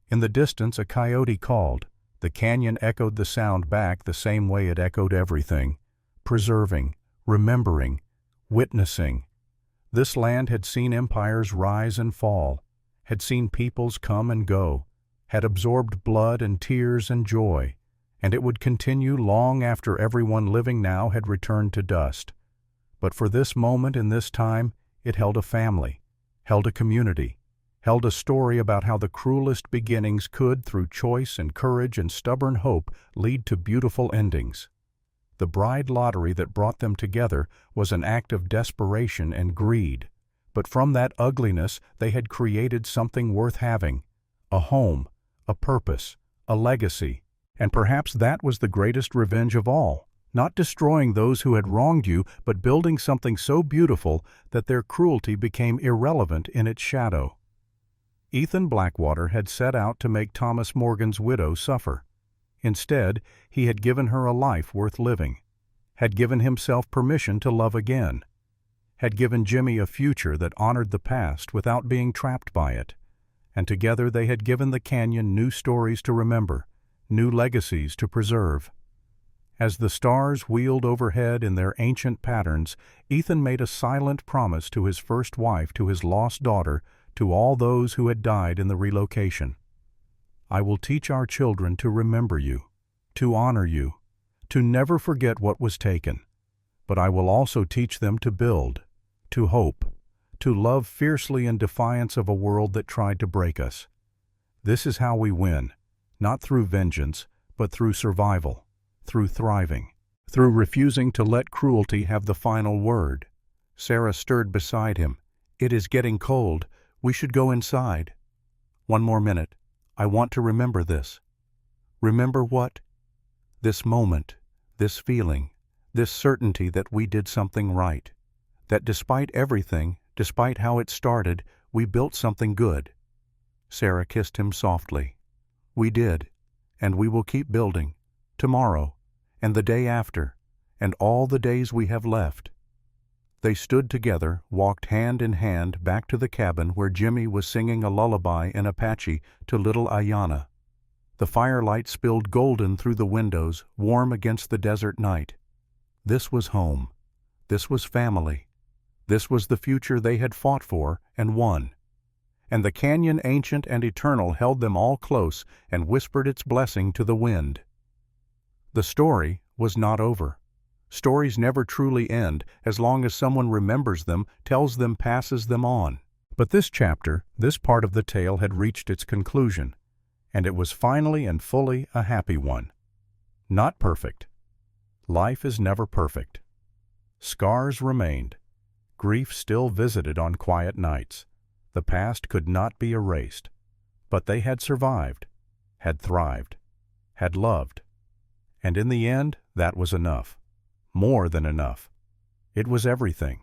In the distance a coyote called. The canyon echoed the sound back the same way it echoed everything. Preserving, remembering, witnessing. This land had seen empires rise and fall, had seen peoples come and go, had absorbed blood and tears and joy, and it would continue long after everyone living now had returned to dust. But for this moment in this time, it held a family, held a community, held a story about how the cruelest beginnings could, through choice and courage and stubborn hope, lead to beautiful endings. The bride lottery that brought them together was an act of desperation and greed, but from that ugliness they had created something worth having, a home, a purpose, a legacy. And perhaps that was the greatest revenge of all, not destroying those who had wronged you, but building something so beautiful that their cruelty became irrelevant in its shadow. Ethan Blackwater had set out to make Thomas Morgan's widow suffer. Instead, he had given her a life worth living, had given himself permission to love again, had given Jimmy a future that honored the past without being trapped by it, and together they had given the canyon new stories to remember, new legacies to preserve. As the stars wheeled overhead in their ancient patterns, Ethan made a silent promise to his first wife, to his lost daughter, to all those who had died in the relocation. I will teach our children to remember you, to honor you, to never forget what was taken. But I will also teach them to build, to hope, to love fiercely in defiance of a world that tried to break us. This is how we win. not through vengeance, but through survival, through thriving, through refusing to let cruelty have the final word. Sarah stirred beside him. "It is getting cold. We should go inside." "One more minute. I want to remember this." "Remember what?" "This moment, this feeling, this certainty that we did something right. That despite everything, despite how it started, we built something good." Sarah kissed him softly. "We did, and we will keep building, tomorrow, and the day after, and all the days we have left." They stood together, walked hand in hand back to the cabin where Jimmy was singing a lullaby in Apache to little Ayanna. The firelight spilled golden through the windows, warm against the desert night. This was home. This was family. This was the future they had fought for and won. And the canyon ancient and eternal held them all close and whispered its blessing to the wind. The story was not over. Stories never truly end as long as someone remembers them, tells them, passes them on. But this chapter, this part of the tale had reached its conclusion, and it was finally and fully a happy one. Not perfect. Life is never perfect. Scars remained. Grief still visited on quiet nights. The past could not be erased. But they had survived, had thrived, had loved. And in the end, that was enough. More than enough. It was everything.